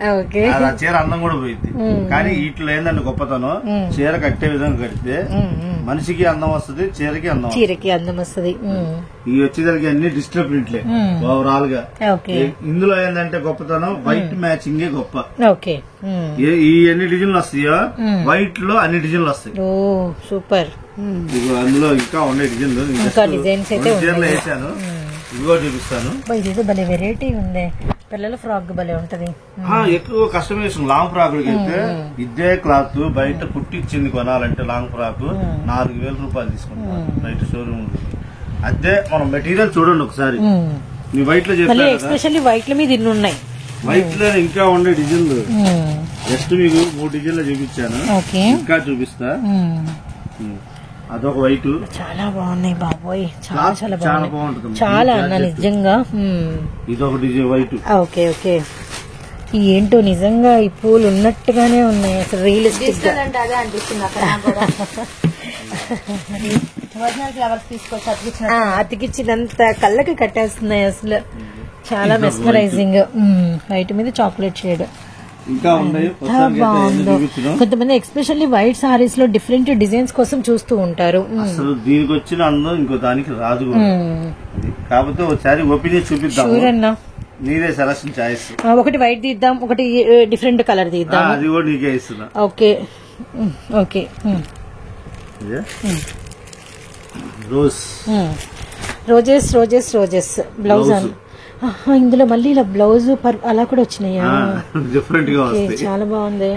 ఆ చీర అందం కూడా పోయింది. కానీ వీటిలో ఏంటంటే గొప్పతనం, చీర కట్టే విధంగా కడితే మనిషికి అందం వస్తుంది, చీరకి అందం వస్తుంది. ఈ వచ్చేసరికి అన్ని డిజిటల్ ప్రింట్లే ఓవరాల్ గా. ఇందులో ఏంటంటే గొప్పతనం వైట్ మ్యాచింగ్ గొప్ప. ఈ ఎన్ని డిజైన్లు వస్తాయో వైట్ లో అన్ని డిజైన్లు వస్తాయి. సూపర్. ఇదిగో అందులో ఇంకా ఉండే డిజైన్లు ఇంకా డిజైన్స్ అయితే వేసాను. ఇదిగో చూపిస్తాను. ఇది భలే వెరైటీ ఉంది, పిల్లల ఫ్రాక్ భలే ఉంటది. ఎక్కువ కస్టమైజేషన్ లాంగ్ ఫ్రాకులకి అయితే ఇదే క్లాత్ బయట కుట్టిచ్చింది కొనాలంటే లాంగ్ ఫ్రాక్ 4,000 రూపాయలు తీసుకుంటాం బయట షోరూమ్. అదే మనం మెటీరియల్ చూడండి ఒకసారి. మీ వైట్ లో చెప్పాను, ఎస్పెషల్లీ వైట్ మీద ఇన్ని ఉన్నాయి. వైట్ లో ఇంకా ఉండే డిజైన్లు జస్ట్ మీకు 3 డిజైన్లు చూపించాను, ఇంకా చూపిస్తా. అదొక వైట్ చాలా బాగున్నాయి బాబోయ్, చాలా చాలా బాగుంటుంది, చాలా అన్న నిజంగా. ఇదొక డిజైన్ వైట్. ఓకే ఓకే, ఏంటో నిజంగా ఈ పూలు ఉన్నట్టుగానే ఉన్నాయి అసలు, రియలిస్టిక్ గా అదే అనిపిస్తుంది. అతికిచ్చినంత కళ్ళకి కట్టేస్తున్నాయి అసలు, చాలా మెస్మరైజింగ్. వైట్ మీద చాక్లెట్ షేడ్ ఇంకా ఉన్నాయి. బాగుందో. కొంతమంది ఎస్పెషల్లీ వైట్ సారీస్ లో డిఫరెంట్ డిజైన్స్ కోసం చూస్తూ ఉంటారు. అసలు దీనికి వచ్చిన అందం ఇంకో దానికి రాదు. కాకపోతే ఒకసారి ఒపీనియన్ చూపిద్దాం. నీదే సెలక్షన్ చాయిస్. ఒకటి వైట్ తీద్దాం, ఒకటి డిఫరెంట్ కలర్ తీద్దాం. అది కూడా నీకే ఇస్తున్నా. Okay okay. Rose roses roses roses blouse. ఇందులో మళ్ళీ ఇలా బ్లౌజ్ అలా కూడా వచ్చినాయా? డిఫరెంట్ గా వస్తాయి, చాలా బాగుంది.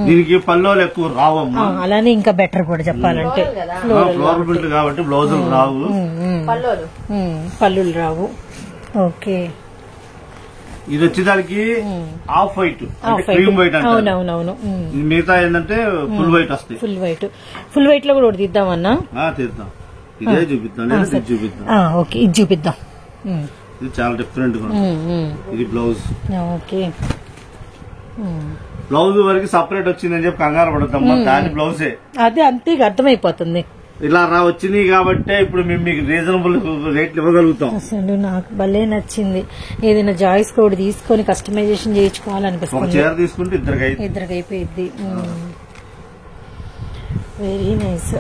దీనికి పల్లోలు ఎక్కువ రావమ్మా, అలానే ఇంకా బెటర్ కూడా చెప్పాలంటే. ఫ్లోరల్ ప్రింట్ కాబట్టి బ్లౌజులు రావు, పల్లులు రావు. ఓకే, ఇది వచ్చేదానికి హాఫ్ వైట్, క్రీమ్ వైట్ అంటే. అవునవునవును. మిగతా ఏంటంటే ఫుల్ వైట్ వస్తాయి. ఫుల్ వైట్ లో కూడా ఒకటి తీద్దామన్నా. తీద్దాం, ఇదే చూపిద్దాం లేదా ఇది చూపిద్దాం. ఓకే, ఇది చూపిద్దాం. ఇది చాలా డిఫరెంట్ గా ఉంది. ఇది బ్లౌజ్. ఓకే, బ్లౌజ్ వరకు సపరేట్ వచ్చిందని చెప్పి కంగారు పడతాం, దాని బ్లౌజే అదే అంతే అర్థమైపోతుంది. ఇలా వచ్చినాయి కాబట్టి ఇప్పుడు మేము మీకు రీజనబుల్ రేట్లు ఇవ్వగలుగుతాం. అసలు నాకు భలే నచ్చింది. ఏదైనా జాయిస్ కూడా తీసుకొని కస్టమైజేషన్ చేయించుకోవాలనిపిస్తుంది. చీర తీసుకుంటే ఇద్దరికి అయిపోయింది. Very nice.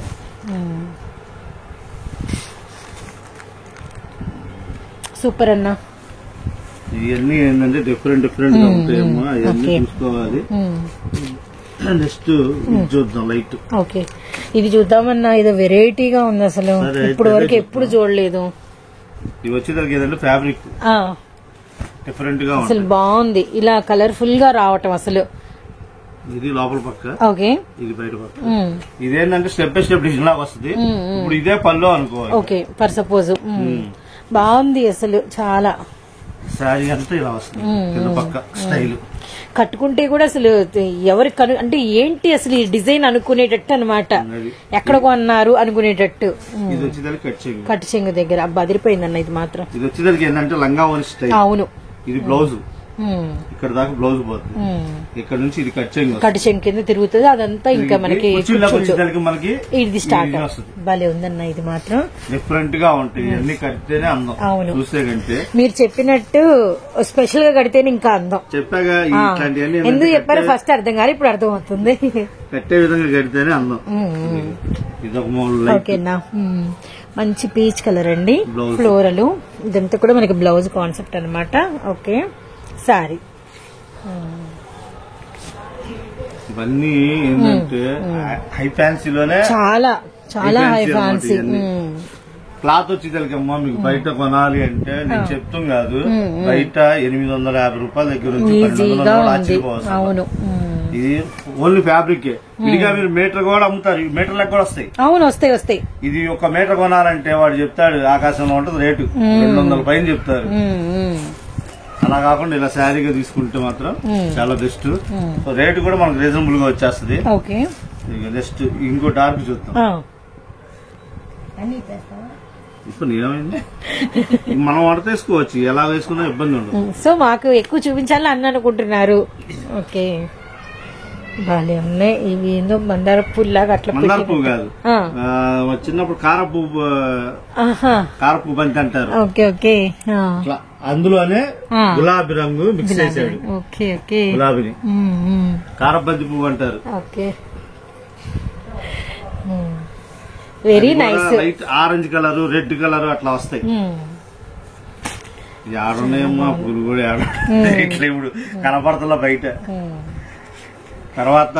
సూపర్ అన్న. ఇవన్నీ ఏంటంటే డిఫరెంట్ డిఫరెంట్ గా ఉంటాయమ్మా, అవన్నీ చూసుకోవాలి. నెక్స్ట్ చూద్దాం లైట్. ఓకే, ఇది చూద్దామన్నా. ఇది వెరైటీగా ఉంది అసలు, ఇప్పుడు వరకు ఎప్పుడు చూడలేదు. ఇది వచ్చేదానికి ఏదంటే ఫ్యాబ్రిక్ డిఫరెంట్ గా అసలు బాగుంది, ఇలా కలర్ఫుల్ గా రావటం అసలు. ఇది లోపల పక్క, ఓకే, ఇది బయట పక్క. ఇదేంటంటే స్టెప్ బై స్టెప్ డిజైన్ లాగా వస్తుంది. ఇప్పుడు ఇదే పళ్ళు అనుకోవాలి. ఓకే, ఫర్ సపోజ్ బాగుంది అసలు చాలా. శారీ అంతా ఇలా వస్తుంది, కింద పక్క స్టైల్. కట్టుకుంటే కూడా అసలు ఎవరి అంటే ఏంటి అసలు ఈ డిజైన్ అనుకునేటట్టు అనమాట, ఎక్కడ కొన్నారు అనుకునేటట్టు. ఇది వచ్చేదానికి కట్ చెంగు దగ్గర బదిరిపోయిందన్న. ఇది మాత్రం ఇది వచ్చేదానికి ఏంటంటే లంగా ఓని స్టైల్. అవును, ఇది బ్లౌజ్ ఇక్కడ దాకా బ్లౌజ్ పోతుంది, ఇక్కడ నుంచి ఇది కట్ చెంగు కింద తిరుగుతుంది. అదంతా ఇంకా మనకి ఇది స్టార్ట్. భలే ఉందన్న, ఇది మాత్రం డిఫరెంట్ గా ఉంటాయి. అన్ని కడితేనే అందం. అవును, చూసే కంటే మీరు చెప్పినట్టు స్పెషల్ గా కడితేనే ఇంకా అందం. చెప్పాగా ఎందుకు చెప్పారో ఫస్ట్ అర్థం కాదు, ఇప్పుడు అర్థం అవుతుంది. కట్టే విధంగా కడితేనే అందం. ఓకేనా, మంచి పీచ్ కలర్ అండి, ఫ్లోరల్. ఇదంతా కూడా మనకి బ్లౌజ్ కాన్సెప్ట్ అనమాట. Okay, sorry. ఇవన్నీ ఏంటంటే హై ఫ్యాన్సీలోనే చాలా చాలా హై ఫ్యాన్సీ. క్లాత్ వచ్చేసరికమ్మా మీకు బయట కొనాలి అంటే నేను చెప్తాం కాదు, బయట 850 రూపాయల దగ్గర నుంచి అవును. ఇది ఓన్లీ ఫ్యాబ్రిక్. ఇదిగా మీరు మీటర్ కూడా అమ్ముతారు, మీటర్ లెక్క కూడా వస్తాయి. అవును, వస్తాయి. ఇది ఒక మీటర్ కొనాలంటే వాడు చెప్తాడు ఆకాశంలో ఉంటుంది రేటు, 200 పైన చెప్తారు. అలా కాకుండా ఇలా శారీగా తీసుకుంటే మాత్రం చాలా బెస్ట్. రేటు కూడా మనకు రీజనబుల్ గా వచ్చేస్తుంది. నెక్స్ట్ ఇంకో డార్క్ చూద్దాం. ఇప్పుడు ఏమైంది, మనం వాడితే వేసుకోవచ్చు, ఎలా వేసుకున్నా ఇబ్బంది ఉండదు. సో మాకు ఎక్కువ చూపించాలని అన్న అనుకుంటున్నారు. ఓకే, బాగా ఉన్నాయి. ఇవి ఏందో మందార పువ్వు లాగా అట్లా. మందార పువ్వు కాదు, చిన్నప్పుడు కారపువ్వు బంతి అంటారు. ఓకే ఓకే, అందులోనే గులాబీ రంగు మిక్స్ చేశాడు. ఓకే ఓకే, గులాబీని కారబంతి పువ్వు అంటారు. Okay, very nice. Light orange colour, red colour అట్లా వస్తాయి. ఇది ఆడున్నాయమ్మా పూలు కూడా ఇట్లా ఇప్పుడు కనపడతలా బయట. తర్వాత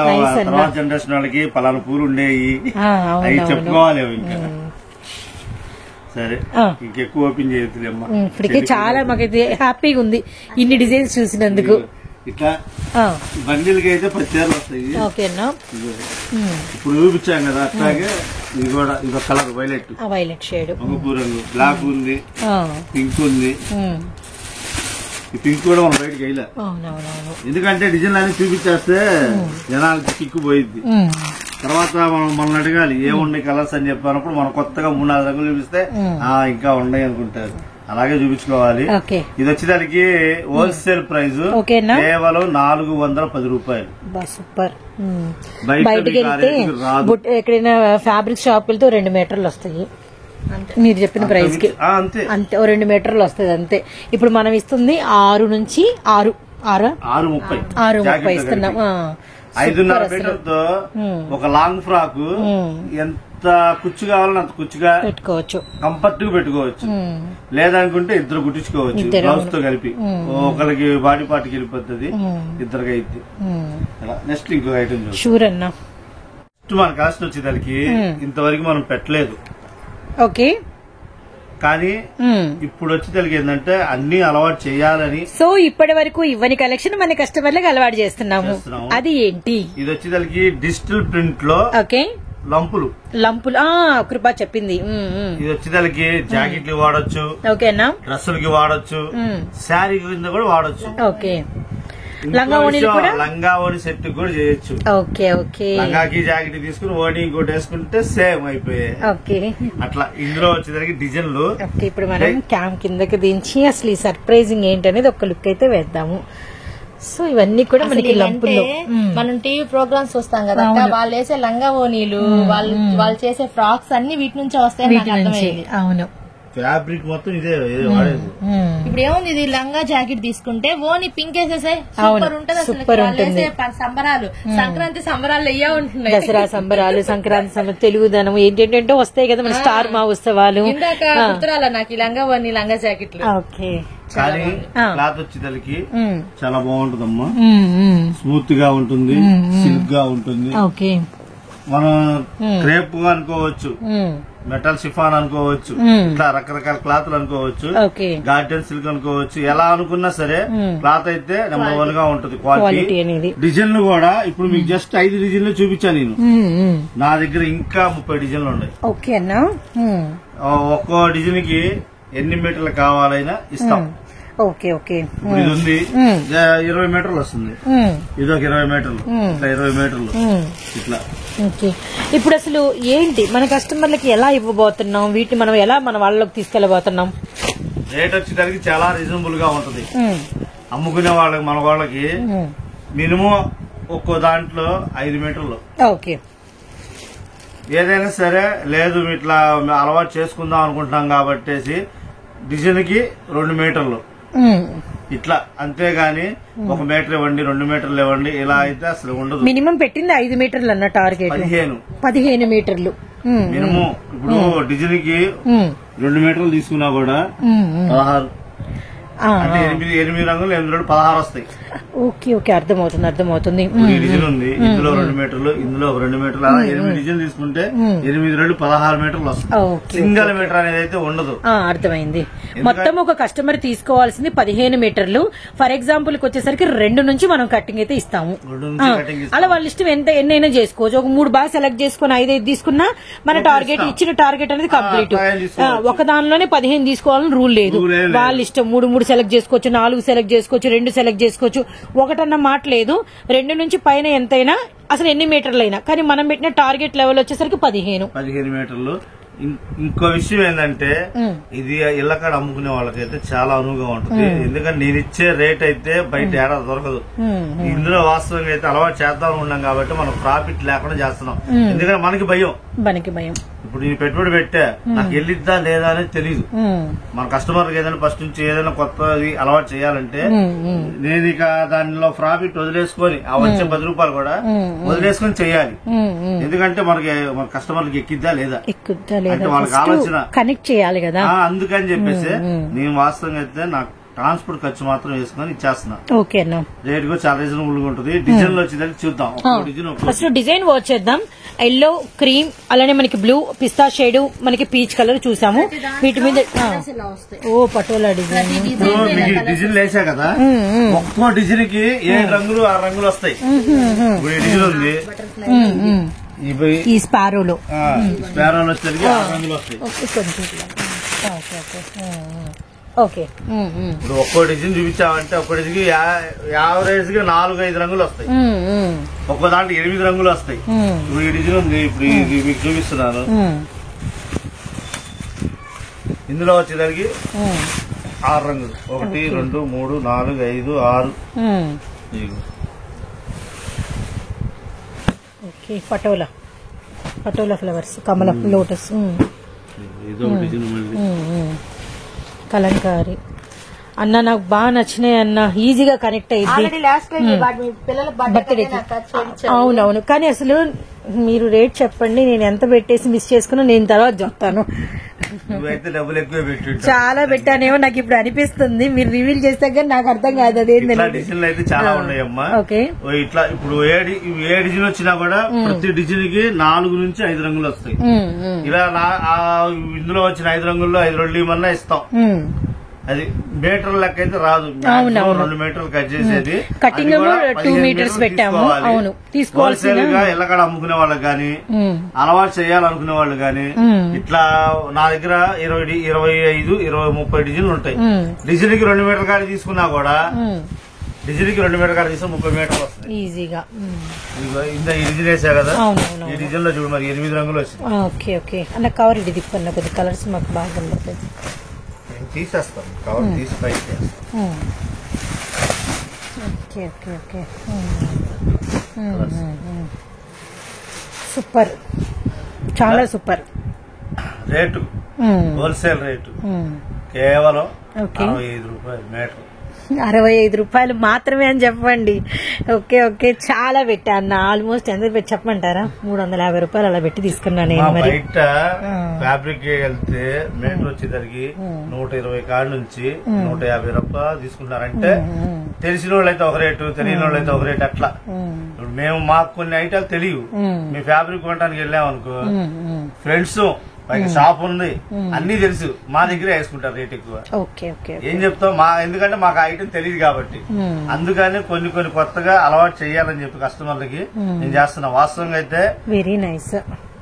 జనరేషన్ వాళ్ళకి పలానా పూలు ఉండేవి అవి చెప్పుకోవాలి ఇంకా. సరే ఇంకెక్కువ ఓపెన్ చేయొద్దులేమ్మా. ఇప్పటికే చాలా మాకైతే హ్యాపీగా ఉంది ఇన్ని డిజైన్స్ చూసినందుకు. ఇట్లా బండిలకి అయితే 10 చీరలు వస్తాయి. ఓకేనా, ఇప్పుడు చూపించాం కదా అట్లాగే ఇది కూడా ఇదో కలర్ వైలెట్ షేడ్, వంగపూ రంగు, బ్లాక్ ఉంది, పింక్ ఉంది. ఈ పింక్ కూడా మనం బయటకి వేయలే, ఎందుకంటే డిజైన్ అన్ని చూపించేస్తే జనాలకి కిక్కు పోయిద్ది. తర్వాత మనం అడగాలి ఏమున్నాయి కలర్స్ అని చెప్పినప్పుడు మనం కొత్తగా 3-4 రంగులు చూపిస్తే ఇంకా ఉన్నాయి అనుకుంటారు. అలాగే చూపించుకోవాలి. ఇది వచ్చేదానికి హోల్సేల్ ప్రైస్ కేవలం 410 రూపాయలు. సూపర్. బయటకి వెళ్తే ఎక్కడైనా ఫ్యాబ్రిక్ షాప్ వెళ్తే 2 మీటర్లు వస్తాయి మీరు చెప్పిన ప్రైస్ కి, అంతే 2 మీటర్లు వస్తుంది అంతే. ఇప్పుడు మనం ఇస్తుంది 6 నుంచి 6:30 ఇస్తున్నాం. 5.5 మీటర్తో ఒక లాంగ్ ఫ్రాక్ ఎంత కుచ్చు కావాలని అంత కుచ్చుగా పెట్టుకోవచ్చు, కంఫర్ట్ గా పెట్టుకోవచ్చు. లేదనుకుంటే ఇద్దరు కుట్టించుకోవచ్చు బ్లౌజ్ తో కలిపి. ఒకరికి బాడీ పార్ట్కి వెళ్ళిపోతుంది, ఇద్దరికి అయితే. నెక్స్ట్ ఇంకో ఐటమ్ షూర్ అన్నా. మన కాస్ట్ వచ్చేదానికి ఇంతవరకు మనం పెట్టలేదు. ఓకే, కానీ ఇప్పుడు వచ్చేదానికి ఏంటంటే అన్ని అలవాటు చేయాలని. సో ఇప్పటి వరకు ఇవ్వని కలెక్షన్ మన కస్టమర్లకు అలవాటు చేస్తున్నాము. అది ఏంటి? ఇది వచ్చేదానికి డిజిటల్ ప్రింట్ లో లంపులు కృప చెప్పింది. ఇది వచ్చేదానికి జాకెట్లు వాడచ్చు, ఓకేనా, డ్రెస్సులకి వాడచ్చు, శారీ కింద కూడా వాడచ్చు. ఓకే, లంగా ఓణి సెట్ కూడా చేయొచ్చు. లంగాకి జాకెట్ తీసుకుని ఓణి ఇంకోటి వేసుకుంటే సేమ్ అయిపోయాయి. అట్లా ఇందులో వచ్చేదానికి డిజైన్లు. ఇప్పుడు మనం క్యామ్ కిందకి దించి అసలు ఈ సర్ప్రైజింగ్ ఏంటనేది ఒక లుక్ అయితే వేద్దాము. సో ఇవన్నీ కూడా మనకి లంపుల్లో మనం టీవీ ప్రోగ్రామ్స్ చూస్తాం కదా, వాళ్ళు వేసే లంగా ఓనీలు, వాళ్ళు చేసే ఫ్రాక్స్ అన్ని వీటి నుంచే వస్తాయి. అవును, ఫ్యాబ్రిక్ మొత్తం ఇదే వాడేది. ఇప్పుడు ఏముంది, ఇది లంగా జాకెట్ తీసుకుంటే ఓని పింక్ వేసేసాయి, సూపర్ ఉంటది. అసలు సంబరాలు, సంక్రాంతి సంబరాలు అయ్యా ఉంటున్నాయి. దసరా సంబరాలు, సంక్రాంతి సంబరాలు, తెలుగుదనం ఏంటంటే వస్తాయి కదా మన స్టార్ మా ఉత్సవాలు. గుర్తురాల నాకు ఈ లంగా ఓని లంగా జాకెట్లు. ఓకే, కానీ క్లాత్ వచ్చేదానికి చాలా బాగుంటుందమ్మా, స్మూత్ గా ఉంటుంది, సిల్క్ గా ఉంటుంది. మనం క్రేప్ గా అనుకోవచ్చు, మెటల్ షిఫాన్ అనుకోవచ్చు, ఇట్లా రకరకాల క్లాత్లు అనుకోవచ్చు, గార్డెన్ సిల్క్ అనుకోవచ్చు. ఎలా అనుకున్నా సరే క్లాత్ అయితే నెంబర్ 1 గా ఉంటుంది. క్వాలిటీ డిజైన్లు కూడా ఇప్పుడు మీకు జస్ట్ 5 డిజైన్లు చూపించాను నేను. నా దగ్గర ఇంకా 30 డిజైన్లు ఉన్నాయి. ఒక్కో డిజైన్ కి ఎన్ని మీటర్లు కావాలైనా ఇస్తాం. ఇది ఉంది 20 మీటర్లు వస్తుంది, ఇది ఒక 20 మీటర్లు, ఇట్లా 20 మీటర్లు ఇట్లా. ఇప్పుడు అసలు ఏంటి మన కస్టమర్లకి ఎలా ఇవ్వబోతున్నాం, వీటిని మనం ఎలా మన వాళ్ళకి తీసుకెళ్లబోతున్నాం? రేట్ వచ్చేసరికి చాలా రీజనబుల్ గా ఉంటది. అమ్ముకునే వాళ్ళకి మన వాళ్ళకి మినిమం ఒక్కో దాంట్లో 5 మీటర్లు. ఏదైనా సరే లేదు ఇట్లా అలవాటు చేసుకుందాం అనుకుంటున్నాం కాబట్టి డిజైన్ కి 2 మీటర్లు ఇట్లా, అంతేగాని 1 మీటర్ ఇవ్వండి 2 మీటర్లు ఇవ్వండి ఇలా అయితే అసలు ఉండదు. మినిమం పెట్టింది 5 మీటర్లు అన్న టార్గెట్. 15 మీటర్లు మినిమం. ఇప్పుడు డిజైన్ కి 2 మీటర్లు తీసుకున్నా కూడా 16 అంటే 8 రంగులు 8 16 వస్తాయి. అర్థమవుతుంది. ఈ డిజైన్ ఉంది, ఇందులో 2 మీటర్లు, ఇందులో 2 మీటర్లు, అలా 8 డిజైన్ తీసుకుంటే 8 16 మీటర్లు వస్తాయి. సింగిల్ మీటర్ అనేది అయితే ఉండదు. అర్థమైంది. మొత్తం ఒక కస్టమర్ తీసుకోవాల్సింది 15 మీటర్లు. ఫర్ ఎగ్జాంపుల్ వచ్చేసరికి 2 నుంచి మనం కటింగ్ అయితే ఇస్తాము. అలా వాళ్ళ ఇష్టం ఎన్నైనా చేసుకోవచ్చు. ఒక 3 బాగా సెలెక్ట్ చేసుకుని 5 తీసుకున్నా మన టార్గెట్ ఇచ్చిన టార్గెట్ అనేది కంప్లీట్. ఒక దానిలోనే 15 తీసుకోవాలని రూల్ లేదు. వాళ్ళ ఇష్టం 3 సెలెక్ట్ చేసుకోవచ్చు, 4 సెలెక్ట్ చేసుకోవచ్చు, 2 సెలెక్ట్ చేసుకోవచ్చు. ఒకటన్న మాట లేదు. 2 నుంచి పైన ఎంతైనా అసలు ఎన్ని మీటర్లు అయినా, కానీ మనం పెట్టిన టార్గెట్ లెవెల్ వచ్చేసరికి 15 మీటర్లు. ఇంకో విషయం ఏంటంటే ఇది ఇళ్ళకాడ అమ్ముకునే వాళ్ళకైతే చాలా అనువుగా ఉంటుంది. ఎందుకంటే నేను ఇచ్చే రేట్ అయితే బయట ఏడాది దొరకదు. ఇందులో వాస్తవంగా అయితే అలవాటు చేద్దాం ఉన్నాం కాబట్టి మనం ప్రాఫిట్ లేకుండా చేస్తున్నాం. ఎందుకంటే మనకి భయం. ఇప్పుడు నేను పెట్టుబడి పెట్టా, నాకు వెళ్ళిద్దా లేదా అనేది తెలియదు. మన కస్టమర్ ఏదైనా ఫస్ట్ నుంచి ఏదైనా కొత్తది అలవాటు చేయాలంటే నేను ఇక దానిలో ప్రాఫిట్ వదిలేసుకొని ఆ వచ్చే 10 రూపాయలు కూడా వదిలేసుకొని చేయాలి. ఎందుకంటే మనకి మన కస్టమర్లకి ఎక్కిద్దా లేదా అంటే వాళ్ళకి ఆలోచన కనెక్ట్ చేయాలి కదా. అందుకని చెప్పేసి నేను వాస్తవంగా అయితే నాకు ట్రాన్స్పోర్ట్ ఖర్చు మాత్రం వేసుకొని ఇచ్చేస్తున్నా. ఓకే అన్న. రేట్ కూడా చాలా రీజనబుల్ గా ఉంటుంది. డిజైన్ లో వచ్చేదానికి చూద్దాం. ఫస్ట్ డిజైన్ వాచ్ చేద్దాం. ఎల్లో, క్రీమ్, అలానే మనకి బ్లూ, పిస్తా షేడ్, మనకి పీచ్ కలర్ చూసాము. వీటి మీద ఓ పటోలా డిజైన్. మీకు డిజైన్ వేసా కదా, ఒక్కో డిజైన్ కి 7 రంగులు 6 రంగులు వస్తాయి. ఇప్పుడు ఈ డిజైన్ ఉంది, ఈ స్పారోలో వచ్చేసరికి 6 రంగులు వస్తాయి. ఓకే. ఇప్పుడు ఒక్కో డిజైన్ చూపించామంటే ఒక్కో డిజైన్ కి యావరేజ్ గా 4-5 రంగులు వస్తాయి. ఒక్కో దాంట్లో 8 రంగులు వస్తాయి. ఇప్పుడు ఈ డిజైన్ ఉంది, ఇప్పుడు ఇది మీకు చూపిస్తున్నాను. ఇందులో వచ్చేదానికి 6 రంగులు, 1 2 3 4 5 6. ఓకే. పటోలా ఫ్లవర్స్, కమలం, లోటస్, ఇదో డిజైన్ మళ్ళీ కలంకారీ. అన్న నాకు బాగా నచ్చినాయి అన్న, ఈజీగా కనెక్ట్ అయ్యింది. అవునవును, కానీ అసలు మీరు రేట్ చెప్పండి, నేను ఎంత పెట్టేసి మిస్ చేసుకున్నా నేను తర్వాత చెప్తాను. డబ్బులు ఎక్కువ పెట్టి చాలా పెట్టానేమో నాకు ఇప్పుడు అనిపిస్తుంది. మీరు రివీల్ చేస్తే కానీ నాకు అర్థం కాదు అదేంటి. డిజైన్లు అయితే చాలా ఉన్నాయమ్మా. ఓకే. ఇట్లా ఇప్పుడు ఏ డిజైన్ వచ్చినా కూడా ప్రతి డిజైన్ కి 4 నుంచి 5 రంగులు వస్తాయి. ఇలా ఇందులో వచ్చిన 5 రంగుల్లో 5 రెండు ఇవన్నా ఇస్తాం. అది మీటర్ లెక్క అయితే రాదు. 2 మీటర్లు కట్ చేసేది, కటింగ్ 2 మీటర్స్ పెట్టాము. అవును, హోల్సేల్ గా ఇళ్ళకాడ అమ్ముకునే వాళ్ళకి గానీ, అలవాటు చేయాలనుకునే వాళ్ళు గానీ, ఇట్లా నా దగ్గర 20, 25, 20, 30 డిజైన్లు ఉంటాయి. డిజైన్ కి 2 మీటర్ల కాడ తీసుకున్నా కూడా, డిజైన్ కి 2 మీటర్ల కాడ తీసుకుని 30 మీటర్లు వస్తాయి ఈజీగా. ఇంత ఈ డిజైన్ వేసా కదా, ఈ డిజైన్ లో చూడు మరి 8 రంగులు వచ్చింది. ఓకే ఓకే అన్న, కవర్ ఇది తిప్పన్న, కొద్ది కలర్స్ మాకు బాగా కనబడుతుంది. తీసేస్తాం, కవర్ తీసి బయట సూపర్, చాలా సూపర్. రేటు హోల్సేల్ రేటు కేవలం 65 రూపాయలు మీటర్. 65 రూపాయలు మాత్రమే అని చెప్పండి. ఓకే ఓకే, చాలా పెట్టా అన్న. ఆల్మోస్ట్ ఎంత పెట్టి చెప్పమంటారా, 350 రూపాయలు అలా పెట్టి తీసుకున్నాను నేను. బయట ఫ్యాబ్రిక్ వెళ్తే మీటర్ వచ్చేసరికి 120 కాడ నుంచి 150 రూపాయలు తీసుకుంటారంటే, తెలిసిన వాళ్ళు అయితే ఒక రేటు, తెలియని వాళ్ళు అయితే ఒక రేటు. అట్లా ఇప్పుడు మేము మాకు కొన్ని ఐటాలు తెలియవు. మీ ఫ్యాబ్రిక్ కొనడానికి వెళ్ళామనుకో, ఫ్రెండ్స్ పైకి షాప్ ఉంది, అన్ని తెలుసు, మా దగ్గరే వేసుకుంటారు రేట్ ఎక్కువ. ఏం చెప్తాం, ఎందుకంటే మాకు ఐటమ్ తెలియదు కాబట్టి. అందుకని కొన్ని కొత్తగా అలవాటు చేయాలని చెప్పి కస్టమర్లకి నేను చేస్తున్నా. వాస్తవంగా అయితే వెరీ నైస్,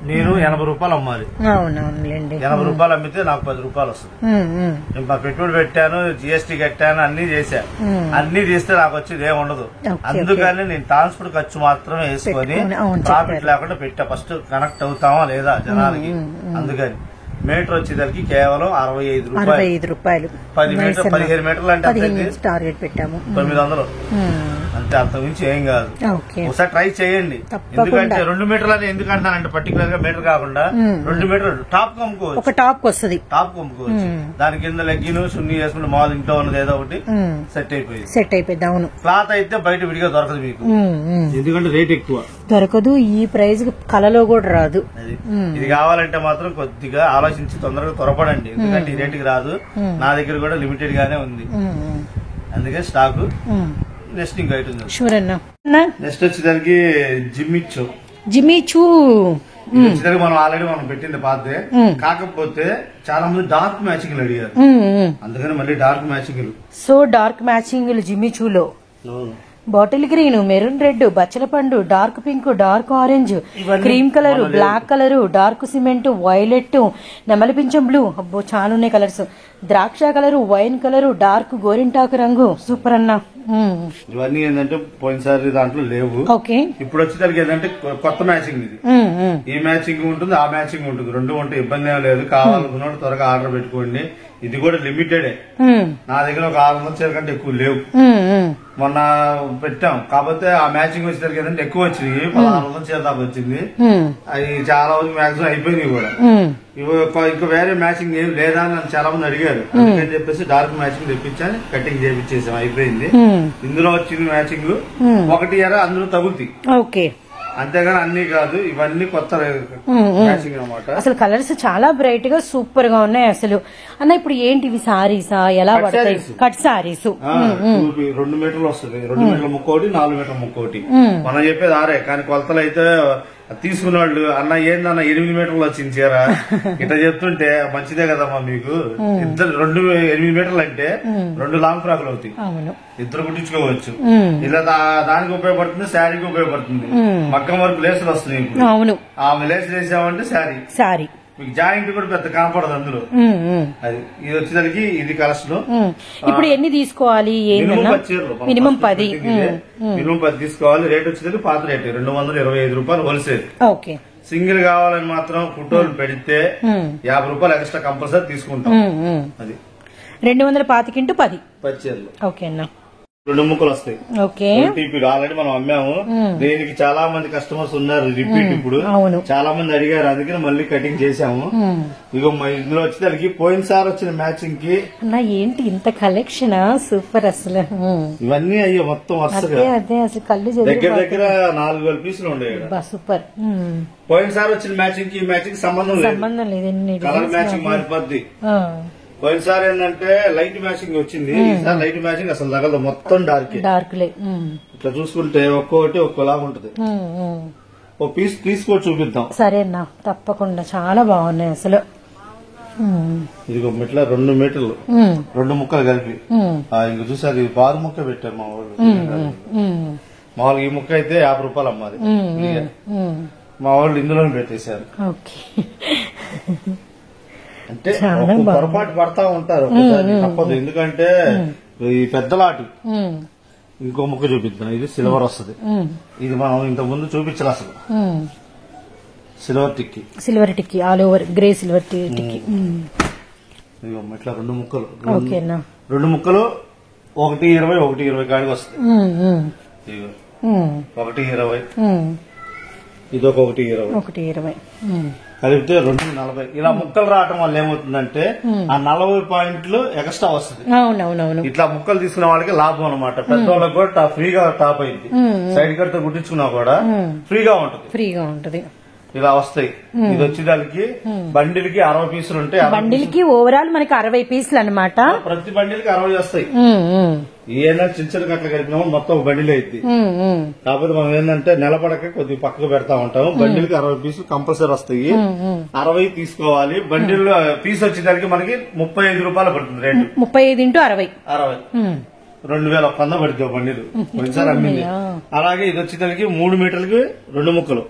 నేను 80 రూపాయలు అమ్మాలి. అవునవునులేండి. 80 రూపాయలు అమ్మితే నాకు 10 రూపాయలు వస్తుంది. నేను పెట్టుబడి పెట్టాను, జిఎస్టీ కట్టాను, అన్ని చేశాను. అన్ని తీస్తే నాకు వచ్చేది ఏమి ఉండదు. అందుకని నేను ట్రాన్స్పోర్ట్ ఖర్చు మాత్రమే వేసుకొని ప్రాఫిట్ లేకుండా పెట్టా. ఫస్ట్ కనెక్ట్ అవుతామా లేదా జనాలకి. అందుకని మీటర్ వచ్చేసరికి కేవలం 65 రూపాయలు. 10 మీటర్ 15 మీటర్లు అంటే టార్గెట్ పెట్టాము 900. అంతే, అంత మించి ఏం కాదు. ఒకసారి ట్రై చేయండి. ఎందుకంటే 2 మీటర్లు అని ఎందుకు అంటానంటే, పర్టికులర్ గా మీటర్ కాకుండా 2 మీటర్లు టాప్ కమ్ముకోవచ్చు. ఒక టాప్ వస్తుంది, టాప్ కమ్ముకోవచ్చు. దాని కింద లెగ్గిన్ సున్ని చేసుకుంటే మామూలు ఇంట్లో ఉన్నది ఏదో ఒకటి సెట్ అయిపోయింది. అవును. క్లాత్ అయితే బయట విడిగా దొరకదు మీకు, ఎందుకంటే రేట్ ఎక్కువ దొరకదు. ఈ ప్రైస్ కలలో కూడా రాదు. ఇది కావాలంటే మాత్రం కొద్దిగా ఆలోచించి తొందరగా త్వరపడండి, ఎందుకంటే ఈ రేటుకి రాదు. నా దగ్గర కూడా లిమిటెడ్ గానే ఉంది, అందుకే స్టాక్ నెక్స్ట్ ఇంకా ఐటమ్. నెక్స్ట్ వచ్చేదానికి జిమ్మిచూ మనం ఆల్రెడీ పెట్టింది పాతే. కాకపోతే చాలా మంది డార్క్ మ్యాచింగ్ అడిగారు, అందుకని మళ్ళీ dark matching. So dark matching జిమ్మిచూలో బాటిల్ గ్రీన్, మెరూన్ రెడ్, బచ్చల పండు, dark pink, dark orange, cream colour, black colour, dark cement, violet, నెమలిపించం బ్లూ, అబ్బో చాలా ఉన్నాయి కలర్స్. ద్రాక్ష కలరు, వైన్ కలరు, డార్క్ గోరింటాకు రంగు. సూపర్ అన్న. ఇవన్నీ ఏంటంటే పోయినసారి దాంట్లో లేవు. ఓకే, ఇప్పుడు వచ్చేసరికి ఏంటంటే కొత్త మ్యాచింగ్ ఇది. ఈ మ్యాచింగ్ ఉంటుంది, ఆ మ్యాచింగ్ ఉంటుంది, రెండు ఉంటే ఇబ్బంది ఏం లేదు. కావాలనుకున్నట్టు త్వరగా ఆర్డర్ పెట్టుకోండి. ఇది కూడా లిమిటెడ్. నా దగ్గర ఒక 600 చీర కంటే ఎక్కువ లేవు. మొన్న పెట్టాం, కాకపోతే ఆ మ్యాచింగ్ వచ్చేసరికి ఏంటంటే ఎక్కువ వచ్చింది. 1600 చీర దాకా వచ్చింది. అవి చాలా వరకు మ్యాక్సిమం అయిపోయినాయి కూడా. ఇంకా వేరే మ్యాచింగ్ ఏం లేదా అని నన్ను చాలా మంది అడిగారు. అందుకని చెప్పేసి డార్క్ మ్యాచింగ్ తెప్పించాను, కటింగ్ చేయించేసాం, అయిపోయింది. ఇందులో వచ్చింది మ్యాచింగ్ ఒకటి అందులో తగులుతాయి. ఓకే, అంతేగాని అన్ని కాదు, ఇవన్నీ కొత్త మ్యాచింగ్ అన్నమాట. అసలు కలర్స్ చాలా బ్రైట్ గా సూపర్ గా ఉన్నాయి అసలు. అన్న ఇప్పుడు ఏంటి ఇవి సారీసా, ఎలా పడతాయి? కట్ సారీస్ 2 మీటర్లు వస్తుంది, 2 మీటర్ల ముక్కోటి, 4 మీటర్ల ముక్కోటి. మనం చెప్పేది 6 కానీ కొలతలు అయితే తీసుకున్న వాళ్ళు అన్న ఏందన్న 8 మీటర్లు వచ్చింది చీర ఇట్లా చెప్తుంటే మంచిదే కదమ్మా మీకు. ఇద్దరు 8 మీటర్లు అంటే 2 లాంగ్ ఫ్రాక్లు అవుతాయి, ఇద్దరు కుట్టించుకోవచ్చు. ఇలా దానికి ఉపయోగపడుతుంది, శారీకి ఉపయోగపడుతుంది. మగ్గం వరకు లేసులు వస్తున్నాయి ఇప్పుడు. అవును, ఆమె లేసులు వేసామంటే శారీ మీకు జాయింట్ కూడా పెద్ద కనపడదు అందులో. అది ఇది వచ్చేసరికి ఇది కలెక్షన్. ఇప్పుడు ఎన్ని తీసుకోవాలి? మినిమం 10 తీసుకోవాలి. రేట్ వచ్చేసరికి పాత రేట్ 225 రూపాయలు హోల్సేల్. ఓకే. సింగిల్ కావాలని మాత్రం ఫోటోలు పెడితే 50 రూపాయలు ఎక్స్ట్రా కంపల్సరీ తీసుకుంటాం. అది 225 × 10 చీరలు. ఓకే అన్న. 2 ముక్కలు వస్తాయి. ఓకే. ఆల్రెడీ మనం అమ్మాము. దీనికి చాలా మంది కస్టమర్స్ ఉన్నారు రిపీట్. ఇప్పుడు చాలా మంది అడిగారు, అందుకని మళ్ళీ కటింగ్ చేసాము. ఇగో ఇందులో వచ్చేసరికి పోయినసారి వచ్చిన మ్యాచింగ్ కి ఏంటి ఇంత కలెక్షన్ సూపర్ అసలు. ఇవన్నీ అయ్యో మొత్తం వస్తాయి. అదే అసలు కళ్ళు దగ్గర దగ్గర 4000 పీసులు ఉండేవి. సూపర్. పోయినసారి వచ్చిన మ్యాచింగ్ కి ఈ మ్యాచింగ్ సంబంధం లేదు, కలర్ మ్యాచింగ్ మారిపోద్ది. పోయినసారి ఏంటంటే లైట్ మ్యాచింగ్ వచ్చింది, ఈసారి లైట్ మ్యాచింగ్ అసలు తగలదు, మొత్తం డార్క్లే. ఇట్లా చూసుకుంటే ఒక్కొక్కటి ఒక్కోలాగా ఉంటది. ఓ పీస్ తీసుకొని చూపిద్దాం. సరే అన్న, తప్పకుండా. చాలా బాగున్నాయి అసలు. ఇదిగో ఇట్లా 2 మీటర్లు 2 ముక్కలు కలిపి. ఇంక చూసారు బారు ముక్క పెట్టారు మా వాళ్ళు. మామూలుగా ఈ ముక్క అయితే 50 రూపాయలు అమ్మాది, మా వాళ్ళు ఇందులోనే పెట్టేశారు. అంటే పొరపాటు పడతా ఉంటారు తప్పదు, ఎందుకంటే ఈ పెద్దలాటు. ఇంకో ముక్క చూపిద్దాం. ఇది సిల్వర్ వస్తుంది. ఇది మనం ఇంత ముందు చూపించాలి అసలు. సిల్వర్ టిక్కీ ఆల్ ఓవర్ గ్రే సిల్వర్ టిక్కీ. ఇట్లా 2 ముక్కలు 2 ముక్కలు 120 120 కాడికి వస్తుంది. 120 ఇదొక 120 కలిపితే 240. ఇలా ముక్కలు రావటం వల్ల ఏమవుతుందంటే ఆ 40 పాయింట్లు ఎక్స్ట్రా వస్తుంది. అవునవునవును. ఇట్లా ముక్కలు తీసుకున్న వాళ్ళకి లాభం అనమాట. పెద్దవాళ్ళకి కూడా ఫ్రీగా టాప్ అయింది. సైడ్ కట్తో కుట్టించుకున్నా కూడా ఫ్రీగా ఉంటది. ఇలా వస్తాయి. ఇది వచ్చేదానికి బండిల్కి 60 పీసులు ఉంటాయి. బండిల్కి ఓవరాల్ మనకి 60 పీసులు అనమాట. ప్రతి బండిల్కి 60 వస్తాయి. ఏదైనా చిన్న చిన్న కట్టలు కలిపినా మొత్తం బండిల్ అయింది. కాకపోతే మనం ఏంటంటే నిలబడక కొద్దిగా పక్కకు పెడతా ఉంటాము. బండిల్కి 60 పీసులు కంపల్సరీ వస్తాయి. 60 తీసుకోవాలి. బండిల్ పీస్ వచ్చేదానికి మనకి 35 రూపాయలు పడుతుంది రేటు. 35 × 60 2100 పడుతుంది బండిలు. పోయినసారి అమ్మింది. అలాగే ఇది వచ్చేదానికి 3 మీటర్లకి 2 ముక్కలు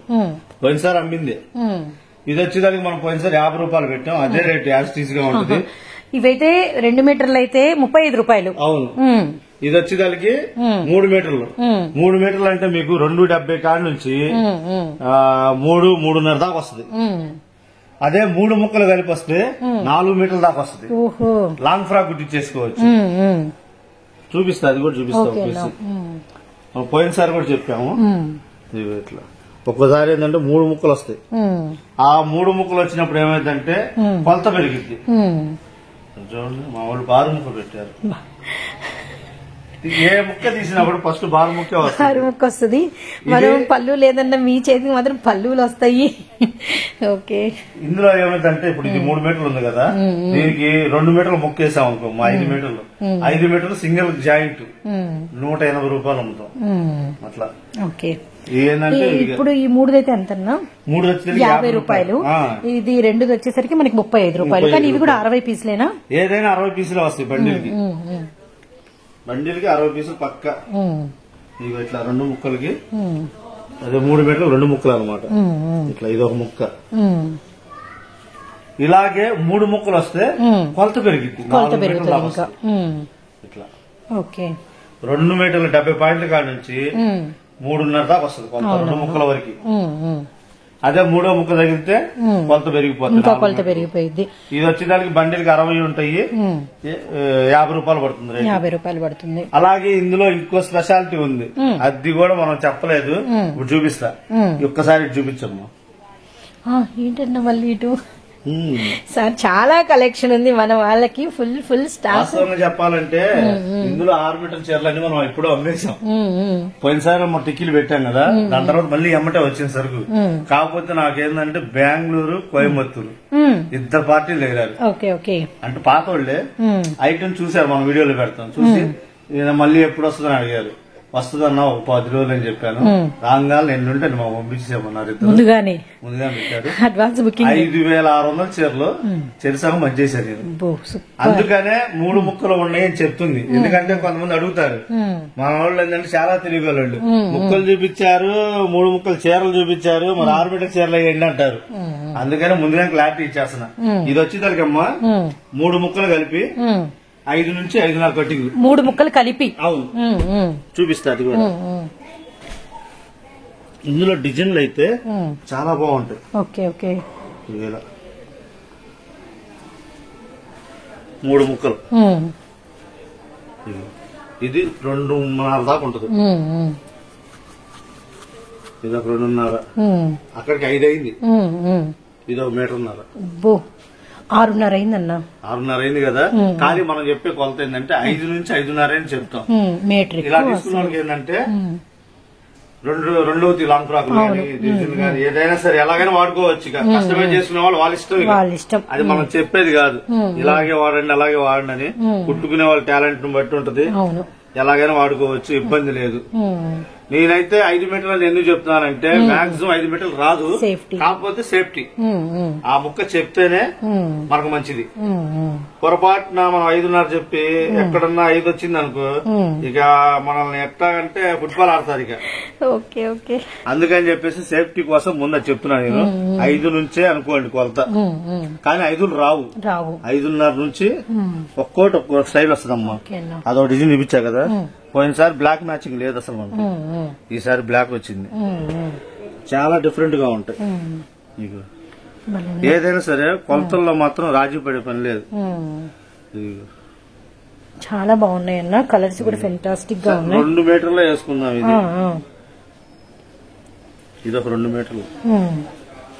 పోయినసారి అమ్మింది. ఇది వచ్చేదానికి మనం పోయినసారి 50 రూపాయలు పెట్టాం. అదే రేటు యాజ్ గా ఉంటుంది. ఇవైతే 2 మీటర్లు అయితే 35 రూపాయలు. అవును. ఇది వచ్చేదానికి 3 మీటర్లు. 3 మీటర్లు అంటే మీకు 270 కాడి నుంచి 3-3.5 దాకా వస్తుంది. అదే 3 ముక్కలు కలిపి వస్తే 4 మీటర్ల దాకా వస్తుంది. లాంగ్ ఫ్రాక్ కుట్టించేసుకోవచ్చు. చూపిస్తా, అది కూడా చూపిస్తాం. పోయినసారి కూడా చెప్పాము. ఇట్లా ఒక్కసారి ఏంటంటే 3 ముక్కలు వస్తాయి. ఆ 3 ముక్కలు వచ్చినప్పుడు ఏమైందంటే కొలత పెరిగింది. చూడండి, మా వాళ్ళు బారు ముక్క పెట్టారు. ఏ ముక్క తీసినప్పుడు ఫస్ట్ బారు ముక్క వస్తుంది. మనం పళ్ళు లేదన్నా మీ చేతికి మాత్రం పళ్ళులు వస్తాయి. ఓకే. ఇందులో ఏమైందంటే ఇప్పుడు ఇది 3 మీటర్లు ఉంది కదా, దీనికి 2 మీటర్లు ముక్క వేసాం అనుకో, మా 5 మీటర్లు 5 మీటర్లు సింగిల్ జాయింట్ 180 రూపాయలు అమ్ముతాం అట్లా. ఓకే. ఏంటంటే ఇప్పుడు ఈ 3 అయితే ఎంతన్నా? 3 వచ్చేసరికి 50 రూపాయలు. ఇది 2 వచ్చేసరికి మనకి 35 రూపాయలు. కానీ ఇవి కూడా 60 పీసులేనా? ఏదైనా 60 పీసులే వస్తాయి బండిల్కి. బండిల్కి 60 పీసులు పక్క. ఇవి ఇట్లా 2 ముక్కలకి అదే 3 మీటర్లు 2 ముక్కలు అనమాట. ఇట్లా ఇదొక ముక్క. ఇలాగే 3 ముక్కలు వస్తే కొలత పెరిగింది. ఇట్లా 2 మీటర్ల 70 పాయింట్ల కాడ నుంచి 3.5 దాకా వస్తుంది కొలత 2 ముక్కల వరకు. అదే 3వ ముక్క తగిలితే కొలత పెరిగిపోతుంది. ఇది వచ్చేదానికి బండిలకి 60 ఉంటాయి. 50 రూపాయలు పడుతుంది. 50 రూపాయలు పడుతుంది. అలాగే ఇందులో ఇంకో స్పెషాలిటీ ఉంది, అది కూడా మనం చెప్పలేదు. ఇప్పుడు చూపిస్తా, ఒక్కసారి చూపించమ్మా. ఏంటన్నా మళ్ళీ ఇటు సార్ చాలా కలెక్షన్ ఉంది మన వాళ్ళకి, ఫుల్ స్టాక్. వాస్తవంగా చెప్పాలంటే ఇందులో 6 మీటర్ల చీరలన్నీ మనం ఎప్పుడో అమ్మేసాం. పోయినసారి మనం టిక్కీలు పెట్టాం కదా, దాని తర్వాత మళ్ళీ ఎమ్మటే వచ్చిన సరుకు. కాకపోతే నాకేందంటే బెంగళూరు, కోయంబత్తూరు 2 పార్టీలు ఎగిరారు. అంటే పాత వాళ్ళే ఐటమ్ చూసారు, మనం వీడియోలో పెడతాం. చూసి మళ్ళీ ఎప్పుడు వస్తుందని అడిగారు. వస్తుందన్నా ఒక 10 రోజులు అని చెప్పాను. రాగాలు ఎన్నుంటే మా పంపించేమన్నారు. ముందుగానే పెట్టారు. అడ్వాన్స్ బుకింగ్ 5,600 చీరలు చెరిసగం మధ్యేశారు నేను. అందుకనే 3 ముక్కలు ఉన్నాయని చెప్తుంది. ఎందుకంటే కొంతమంది అడుగుతారు, మన వాళ్ళు ఏంటంటే చాలా తెలియగలవాళ్ళు. ముక్కలు చూపించారు, 3 ముక్కలు చీరలు చూపించారు, మరి 6 మీటర్ చీరలు అయ్యండి అంటారు. అందుకనే ముందుగా క్లారిటీ ఇచ్చేస్తున్నా. ఇది వచ్చేసరికమ్మా 3 ముక్కలు కలిపి 5 నుంచి 5.5 కట్టింగ్. 3 ముక్కలు కలిపి. అవును, చూపిస్తా. అది కూడా ఇందులో డిజైన్లు అయితే చాలా బాగుంటాయి. ఓకే 3 ముక్కలు. ఇది 2.5 దాకా ఉంటుంది. ఇది ఒక 2.5. అక్కడికి 5 అయింది. ఇది 1.5 మీటర్. 6.5 అయిందన్నా. 6.5 అయింది కదా. కానీ మనం చెప్పే కొలత ఏంటంటే 5 నుంచి 5.5 అని చెప్తాం. ఇలా తీసుకున్న వాళ్ళకి ఏంటంటే రెండవది లాంగ్ ఫ్రాక్ కానీ ఏదైనా సరే ఎలాగైనా వాడుకోవచ్చు. కస్టమైజ్ చేసుకునే వాళ్ళు వాళ్ళ ఇష్టం. అది మనం చెప్పేది కాదు, ఇలాగే వాడండి అలాగే వాడండి అని. కుట్టుకునే వాళ్ళ టాలెంట్ ను బట్టి ఉంటది. ఎలాగైనా వాడుకోవచ్చు, ఇబ్బంది లేదు. నేనైతే 5 మీటర్లు ఎందుకు చెప్తున్నానంటే మాక్సిమం 5 మీటర్లు రాదు, కాకపోతే సేఫ్టీ. ఆ ముక్క చెప్తేనే మనకు మంచిది. పొరపాటున మనం 5.5 చెప్పి ఎక్కడన్నా 5 వచ్చింది అనుకో, ఇక మనల్ని ఎట్లా అంటే ఫుట్బాల్ ఆడతారు ఇక. అందుకని చెప్పేసి సేఫ్టీ కోసం ముందు చెప్తున్నా నేను. 5 నుంచే అనుకోండి కొలత, కానీ 5 రావు. 5.5 నుంచి ఒక్కోటి ఒక్కో స్టైల్ వస్తుందమ్మా. అదొక డిజైన్ చూపించా కదా. పోయినసారి బ్లాక్ మ్యాచింగ్ లేదు అసలు మనకు, ఈసారి బ్లాక్ వచ్చింది. చాలా డిఫరెంట్ గా ఉంటాయి. నీకు ఏదైనా సరే కొలతల్లో మాత్రం రాజీ పడే పని లేదు. చాలా బాగున్నాయి అన్న, కలర్స్ కూడా ఫెంటాస్టిక్ గా ఉన్నాయి. 2 మీటర్లో వేసుకుందాం. ఇది ఒక 2 మీటర్లు,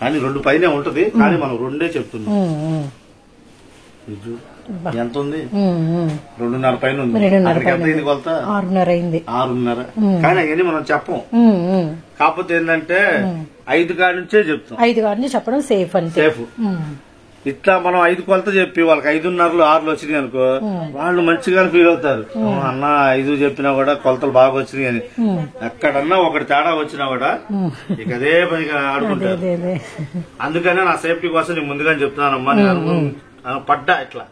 కానీ 2 పైనే ఉంటది. కానీ మనం 2 చెప్తున్నాం. ఎంత ఉంది? 2.5 పైన ఉంది. అక్కడికి ఎంత అయింది కొలత? 6.5 అయింది. 6.5. కానీ అవన్నీ మనం చెప్పం. కాకపోతే ఏంటంటే 5 కాడి నుంచే చెప్తాం. 5 కాడి నుంచి చెప్పడం సేఫ్. ఇట్లా మనం 5 కొలత చెప్పి వాళ్ళకి 5.5 6 వచ్చినాయి అనుకో, వాళ్ళు మంచిగా ఫీల్ అవుతారు. అన్న 5 చెప్పినా కూడా కొలతలు బాగా వచ్చినాయి అని. ఎక్కడన్నా ఒకటి తేడా వచ్చినా కూడా ఇక అదే పనిగా ఆడుకుంటారు. అందుకనే నా సేఫ్టీ కోసం నేను ముందుగానే చెప్తున్నానమ్మా. నేను పడ్డా ఇట్లా.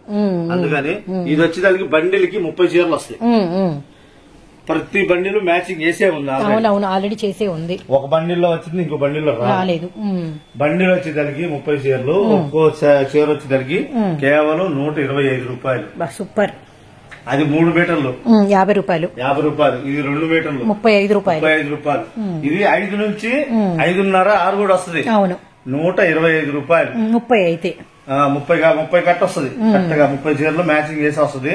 అందుకని ఇది వచ్చేదానికి బండిలకి 30 చీరలు వస్తాయి. ప్రతి బండిలు మ్యాచింగ్ చేసే ఉంది, ఆల్రెడీ చేసే ఉంది. ఒక బండిల్లో వచ్చింది, ఇంకో బండిల్లో రాలేదు. బండిలో వచ్చేదానికి 30 చీరలు. ఒక్కో చీర వచ్చేదానికి కేవలం 125 రూపాయలు. సూపర్. అది 3 మీటర్లు 50 రూపాయలు. ఇది 2 మీటర్లు 35 రూపాయలు. ఇది 5 నుంచి 5.5 6 కూడా వస్తుంది. అవును, 125 రూపాయలు. 30 అయితే 30 కట్ట వస్తుంది. కరెక్ట్గా 30 చీరలు మ్యాచింగ్ చేసి వస్తుంది.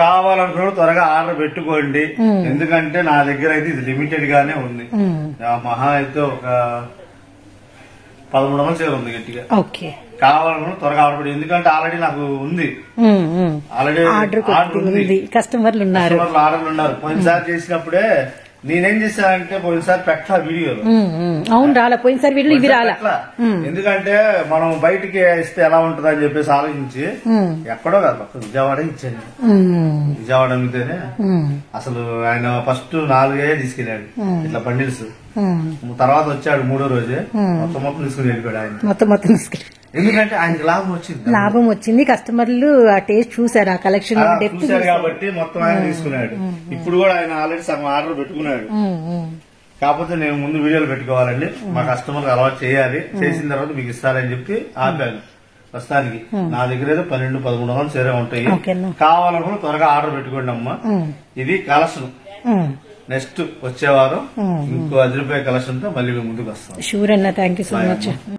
కావాలనుకున్న త్వరగా ఆర్డర్ పెట్టుకోండి. ఎందుకంటే నా దగ్గర అయితే ఇది లిమిటెడ్ గానే ఉంది. మహా అయితే ఒక 1300 చీర ఉంది గట్టిగా. కావాలనుకున్న త్వరగా ఆర్డర్ పెట్టి, ఎందుకంటే ఆల్రెడీ నాకు ఉంది. ఆల్రెడీ ఆర్డర్ ఉంది, కస్టమర్లు ఆర్డర్లు ఉన్నారు. పోయినసారి చేసినప్పుడే నేనేం చేశానంటే పోయినసారి పెట్టా వీడియోలు. అవును, రాలా పోయినసారి వీడియో, ఇవి రాలా. ఎందుకంటే మనం బయటికి ఇస్తే ఎలా ఉంటది అని చెప్పేసి ఆలోచించి ఎక్కడో కాదు విజయవాడ ఇచ్చాను. విజయవాడ అమ్మితేనే అసలు ఆయన ఫస్ట్ 4 తీసుకెళ్ళాడు ఇట్లా బండిల్స్. తర్వాత వచ్చాడు 3వ రోజే మొత్తం తీసుకుని వెళ్ళిపోయాడు ఆయన. మొత్తం తీసుకెళ్ళి, ఎందుకంటే ఆయనకి లాభం వచ్చింది. కస్టమర్లు ఆ టేస్ట్ చూసారు, ఆ కలెక్షన్ చూసారు కాబట్టి మొత్తం ఆయన తీసుకున్నాడు. ఇప్పుడు కూడా ఆయన ఆల్రెడీ సగం ఆర్డర్ పెట్టుకున్నాడు. కాకపోతే నేను ముందు వీడియోలు పెట్టుకోవాలండి, మా కస్టమర్లు అలవాటు చేయాలి. చేసిన తర్వాత మీకు ఇస్తారని చెప్పి ఆపాను. ప్రస్తుతానికి నా దగ్గర ఏదో 1200-1300 చీర ఉంటాయి. కావాలనుకుని త్వరగా ఆర్డర్ పెట్టుకోండి అమ్మా. ఇది కలెక్షన్. నెక్స్ట్ వచ్చే వారం ఇంకో 10 రూపాయల కలెక్షన్ తో మళ్ళీ ముందుకు వస్తాం. షూర్ అన్న, థ్యాంక్ యూ సో మచ్.